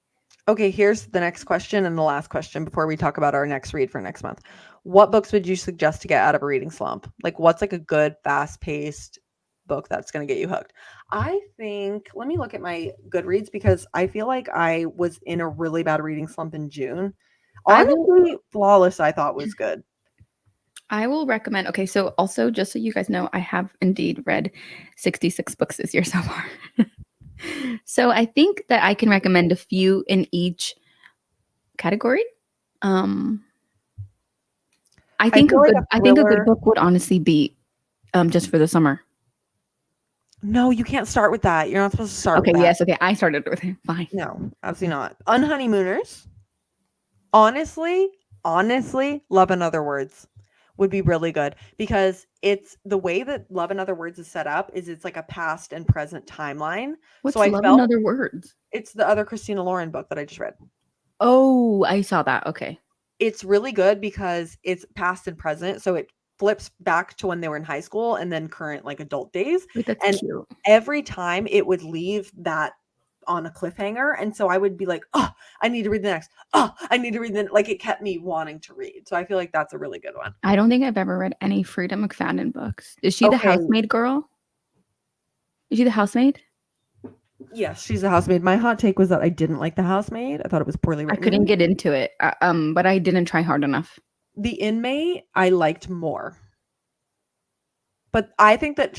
Okay, here's the next question and the last question before we talk about our next read for next month. What books would you suggest to get out of a reading slump? Like what's like a good fast-paced book that's going to get you hooked? I think, let me look at my Goodreads because I feel like I was in a really bad reading slump in June. Honestly, Flawless I thought was good. I will recommend. Okay, so also just so you guys know, I have indeed read 66 books this year so far. So I think that I can recommend a few in each category. I think a good book would honestly be Just for the Summer. No, you can't start with that. You're not supposed to start with that. Okay, yes, okay. I started with it. Fine. No, absolutely not. Unhoneymooners. Honestly, Love in Other Words would be really good because it's the way that Love in Other Words is set up is it's like a past and present timeline. What's Love in Other Words? It's the other Christina Lauren book that I just read. Oh, I saw that. Okay. It's really good because it's past and present. So it flips back to when they were in high school and then current like adult days. Wait, that's cute. Every time it would leave that on a cliffhanger, and so I would be like, oh, I need to read the next. Oh, I need to read the like. It kept me wanting to read, so I feel like that's a really good one. I don't think I've ever read any Frida McFadden books. Is she the housemaid girl? Is she the housemaid? Yes, she's a housemaid. My hot take was that I didn't like The Housemaid. I thought it was poorly written. I couldn't get into it, but I didn't try hard enough. The Inmate I liked more. But I think that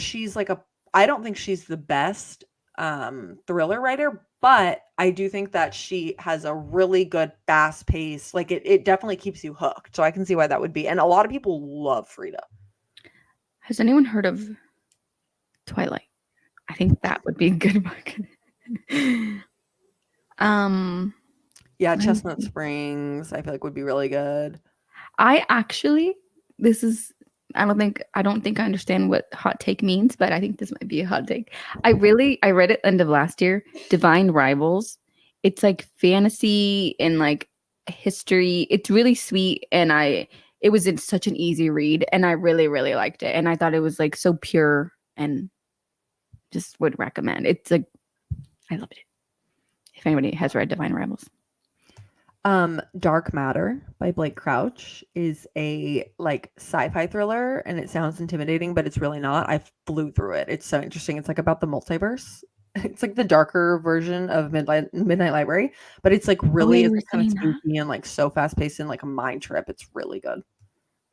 I don't think she's the best thriller writer, but I do think that she has a really good fast pace. Like it definitely keeps you hooked. So I can see why that would be. And a lot of people love Frida. Has anyone heard of Twilight? I think that would be a good book. Yeah, Chestnut Springs, I feel like would be really good. I actually, I don't think I understand what hot take means, but I think this might be a hot take. I read it end of last year, Divine Rivals. It's like fantasy and like history. It's really sweet, and it was in such an easy read, and I really, really liked it. And I thought it was like so pure, and just would recommend. It's like, I loved it. If anybody has read Divine Rivals. Dark Matter by Blake Crouch is a like sci-fi thriller, and it sounds intimidating, but it's really not. I flew through it. It's so interesting. It's like about the multiverse. It's like the darker version of Midnight Library, but it's like really it's kind of spooky and like so fast paced and like a mind trip. It's really good.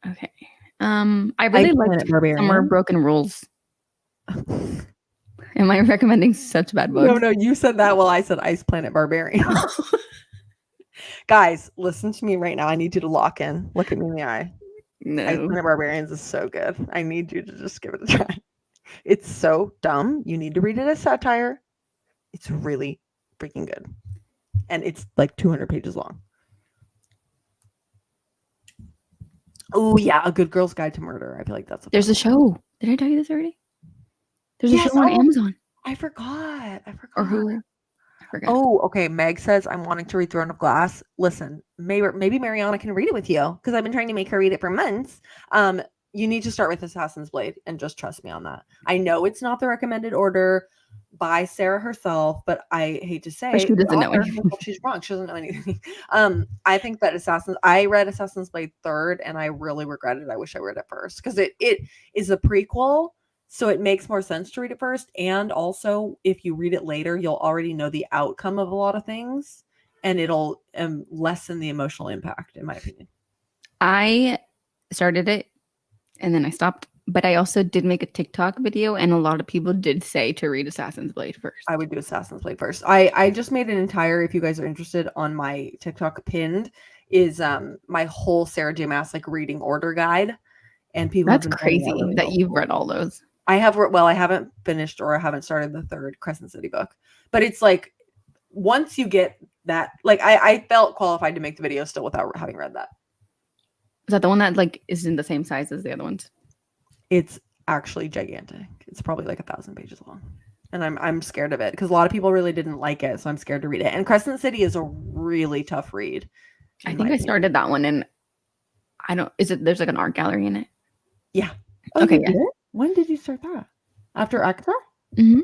Okay. I really liked Summer Broken Rules. Am I recommending such bad books? No, you said that while I said Ice Planet Barbarian. Guys, listen to me right now. I need you to lock in. Look at me in the eye. No. Ice Planet Barbarians is so good. I need you to just give it a try. It's so dumb. You need to read it as satire. It's really freaking good. And it's like 200 pages long. Oh, yeah. A Good Girl's Guide to Murder. I feel like there's a show. Did I tell you this already? There's a show on Amazon. I forgot. Or Hulu. I forgot. Oh, okay. Meg says, I'm wanting to read Throne of Glass. Listen, maybe Mariana can read it with you because I've been trying to make her read it for months. You need to start with Assassin's Blade and just trust me on that. I know it's not the recommended order by Sarah herself, but I hate to say but she doesn't know anything. She's wrong. She doesn't know anything. I think that I read Assassin's Blade third and I really regret it. I wish I read it first because it is a prequel. So it makes more sense to read it first. And also, if you read it later, you'll already know the outcome of a lot of things and it'll lessen the emotional impact, in my opinion. I started it and then I stopped. But I also did make a TikTok video, and a lot of people did say to read Assassin's Blade first. I would do Assassin's Blade first. I just made an entire, if you guys are interested, on my TikTok pinned is my whole Sarah J. Maas like reading order guide. And people That's crazy that you've read all those. I haven't finished or I haven't started the third Crescent City book. But it's like once you get that, like I felt qualified to make the video still without having read that. Is that the one that like isn't the same size as the other ones? It's actually gigantic. It's probably like 1,000 pages long. And I'm scared of it because a lot of people really didn't like it. So I'm scared to read it. And Crescent City is a really tough read. I think I started that one and there's like an art gallery in it? Yeah. Oh, okay. Yeah. When did you start that? After ACOTAR? Mm-hmm.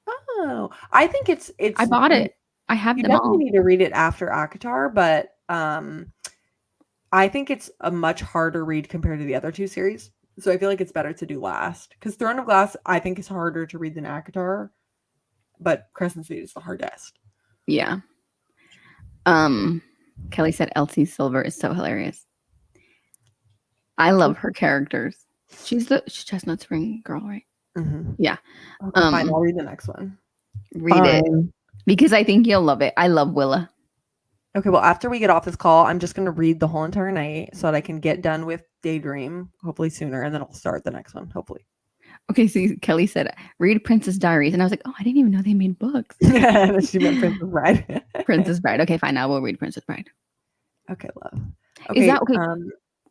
Oh, I think it's. I bought it. I have them all. You definitely need to read it after ACOTAR, but I think it's a much harder read compared to the other two series. So I feel like it's better to do last. Because Throne of Glass, I think, is harder to read than ACOTAR, but Crescent City is the hardest. Yeah. Kelly said Elsie Silver is so hilarious. I love her characters. She's Chestnut Spring girl, right? Mm-hmm. Yeah. Okay, fine. I'll read the next one. Read it because I think you'll love it. I love Willa. Okay, well, after we get off this call, I'm just going to read the whole entire night so that I can get done with Daydream, hopefully sooner, and then I'll start the next one, hopefully. Okay, so Kelly said, read Princess Diaries. And I was like, oh, I didn't even know they made books. She meant Princess Bride. Princess Bride. Okay, fine. I will read Princess Bride. Okay, love. Okay, is that okay?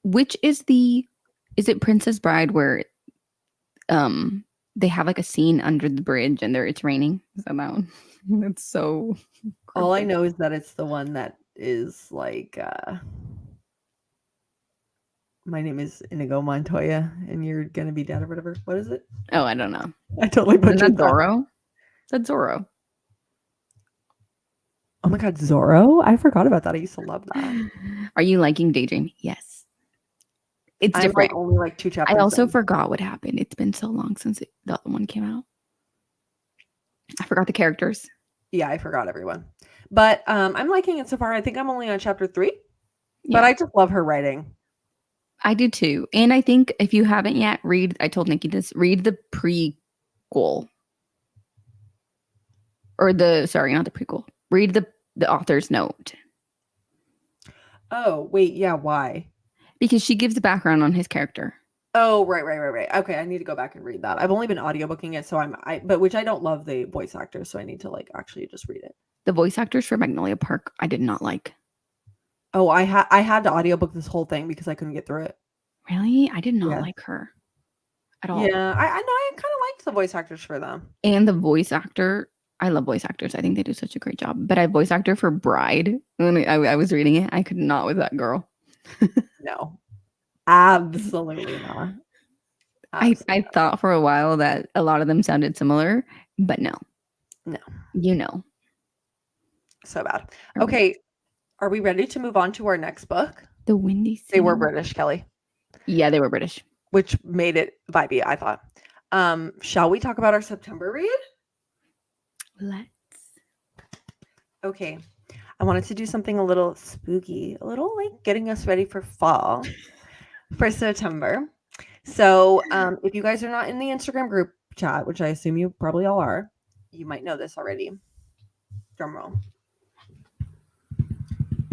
Which is it Princess Bride where they have like a scene under the bridge and it's raining? Is that one? That's so all I know is that it's the one that is like my name is Inigo Montoya and you're gonna be dead or whatever. What is it? Oh, I don't know. I totally butchered that. Zorro? Is that Zorro? Oh my god, Zorro? I forgot about that. I used to love that. Are you liking Daydream? Yes. It's different. Like only like 2 chapters. I also forgot what happened. It's been so long since the other one came out. I forgot the characters. Yeah, I forgot everyone. But I'm liking it so far. I think I'm only on chapter 3. Yeah. But I just love her writing. I do too. And I think if you haven't yet, I told Niki this, read the prequel. Or sorry, not the prequel. Read the author's note. Oh, wait, yeah, why? Because she gives the background on his character. Oh, right. Okay, I need to go back and read that. I've only been audiobooking it, so but which I don't love the voice actors, so I need to like actually just read it. The voice actors for Magnolia Park, I did not like. Oh, I had to audiobook this whole thing because I couldn't get through it. Really? I did not like her at all. Yeah, I know. I kind of liked the voice actors for them. And the voice actor, I love voice actors. I think they do such a great job. But I voice actor for Bride. When I was reading it, I could not with that girl. No, absolutely not. I thought for a while that a lot of them sounded similar, but no. You know. So bad. Okay, are we ready to move on to our next book? The Windy City. They were British, Kelly. Yeah, they were British. Which made it vibey, I thought. Shall we talk about our September read? Let's. Okay. I wanted to do something a little spooky, a little like getting us ready for fall for September. So if you guys are not in the Instagram group chat, which I assume you probably all are, you might know this already. Drum roll.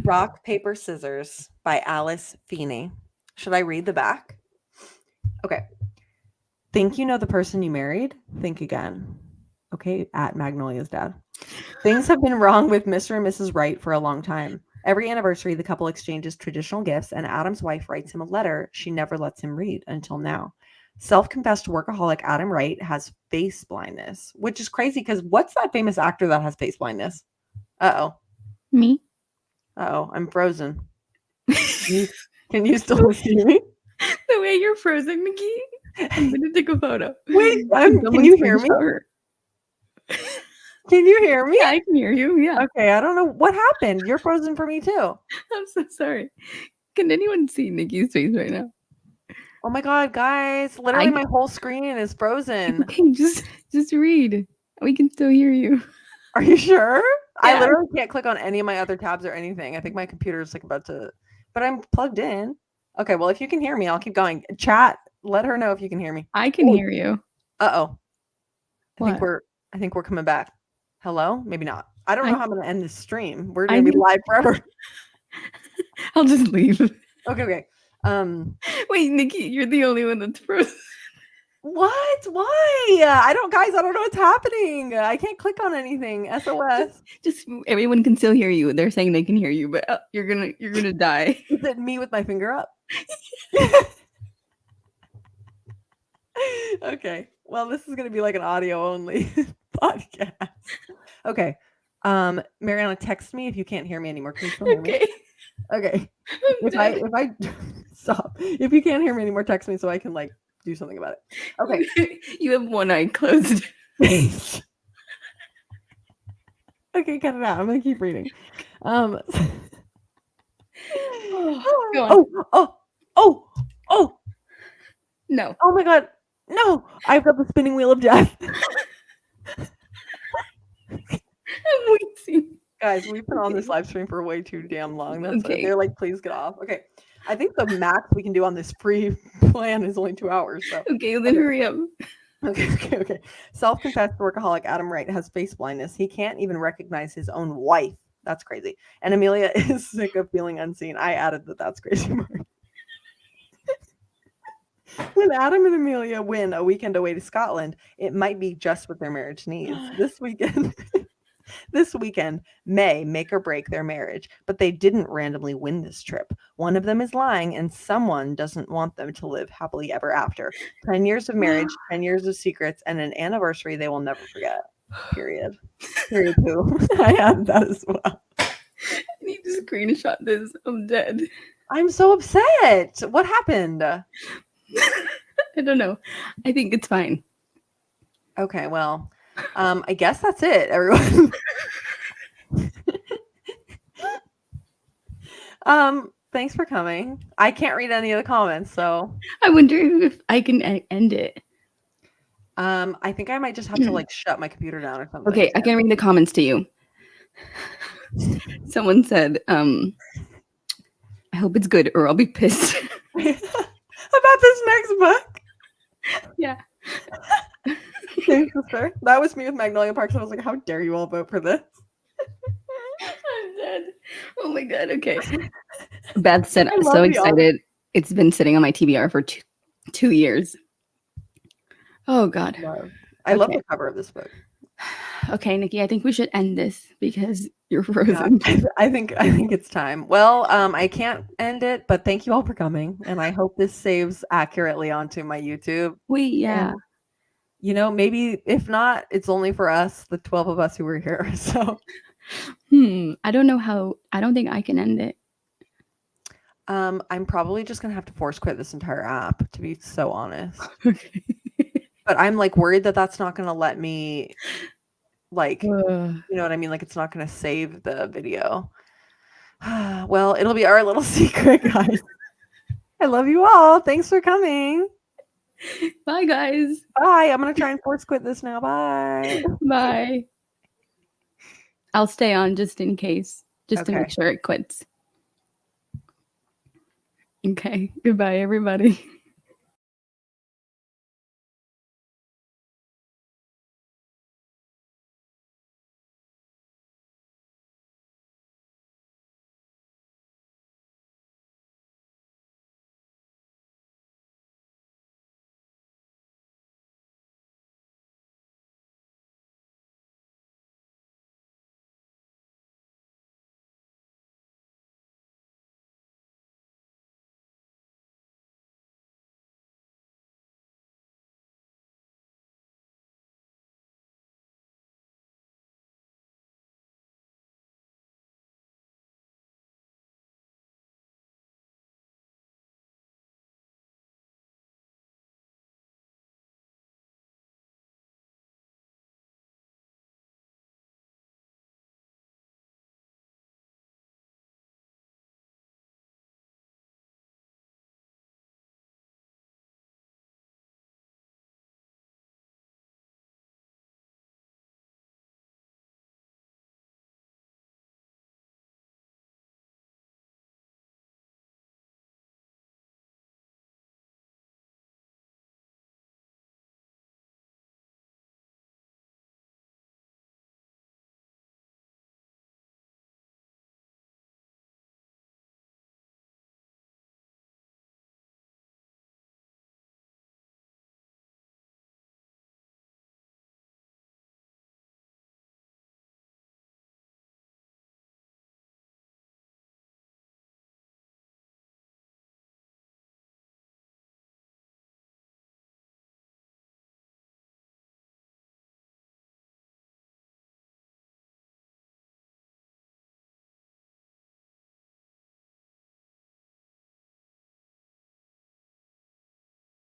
Rock, Paper, Scissors by Alice Feeney. Should I read the back? Okay. Think you know the person you married? Think again. Okay, at Magnolia's dad. Things have been wrong with Mr. and Mrs. Wright for a long time. Every anniversary, the couple exchanges traditional gifts, and Adam's wife writes him a letter she never lets him read until now. Self-confessed workaholic Adam Wright has face blindness, which is crazy because what's that famous actor that has face blindness? Uh-oh. Me? Uh-oh, I'm frozen. Can you still see me? The way you're frozen, Niki. I'm going to take a photo. Wait, can you hear me? Can you hear me? Yeah, I can hear you. Yeah. Okay, I don't know what happened. You're frozen for me too. I'm so sorry. Can anyone see Niki's face right now? Oh my god, guys! Literally, my whole screen is frozen. Okay, just read. We can still hear you. Are you sure? Yeah. I literally can't click on any of my other tabs or anything. I think my computer's like about to, but I'm plugged in. Okay, well, if you can hear me, I'll keep going. Chat, let her know if you can hear me. I can hear you. Uh-oh. I think we're coming back. Hello? Maybe not. I don't know how I'm going to end this stream. We're going to be live forever. I'll just leave. Okay. Wait, Niki, you're the only one that's frozen. What? Why? I don't know what's happening. I can't click on anything. SOS. Just everyone can still hear you. They're saying they can hear you, but you're gonna die. Is it me with my finger up? Okay. Well, this is gonna be like an audio only podcast. Okay. Mariana, text me if you can't hear me anymore. Can you still hear me? Okay. If I stop. If you can't hear me anymore, text me so I can like do something about it. Okay. You have one eye closed. Okay, cut it out. I'm gonna keep reading. Go on. Oh. No. Oh my god. No. I've got the spinning wheel of death. I'm waiting. Guys, we've been on this live stream for way too damn long. That's okay. They're like, please get off. Okay. I think the max we can do on this free plan is only 2 hours. So. Okay, then hurry up. Okay. Self-confessed workaholic Adam Wright has face blindness. He can't even recognize his own wife. That's crazy. And Amelia is sick of feeling unseen. I added that's crazy. When Adam and Amelia win a weekend away to Scotland, it might be just what their marriage needs. This weekend may make or break their marriage, but they didn't randomly win this trip. One of them is lying, and someone doesn't want them to live happily ever after. 10 years of marriage, 10 years of secrets, and an anniversary they will never forget. Period. Period. Too. I had that as well. I need to screenshot this. I'm dead. I'm so upset. What happened? I don't know. I think it's fine. Okay, well, I guess that's it, everyone. Thanks for coming. I can't read any of the comments, so I wonder if I can end it. I think I might just have to like shut my computer down or something. Okay, I can read the comments to you. Someone said, I hope it's good or I'll be pissed. about this next book. Yeah. Thanks, sister. That was me with Magnolia Parks. I was like, how dare you all vote for this? I'm dead. Oh my god. Okay. Beth said, I I'm love so the art. excited. It's been sitting on my TBR for 2 years. Oh god. I love Okay. the cover of this book. Okay, Niki, I think we should end this because you're Yeah, frozen. I think it's time. Well, I can't end it, but thank you all for coming, and I hope this saves accurately onto my YouTube. Wait, yeah. And maybe if not, it's only for us, the 12 of us who were here. So, I don't know how. I don't think I can end it. I'm probably just gonna have to force quit this entire app, to be so honest. Okay. But I'm like worried that that's not gonna let me, like, Ugh. you know what I mean? Like, it's not gonna save the video. Well, it'll be our little secret, guys. I love you all. Thanks for coming. Bye, guys. Bye. I'm gonna try and force quit this now. Bye. Bye. I'll stay on just in case, just to Okay. make sure it quits. Okay. Goodbye, everybody.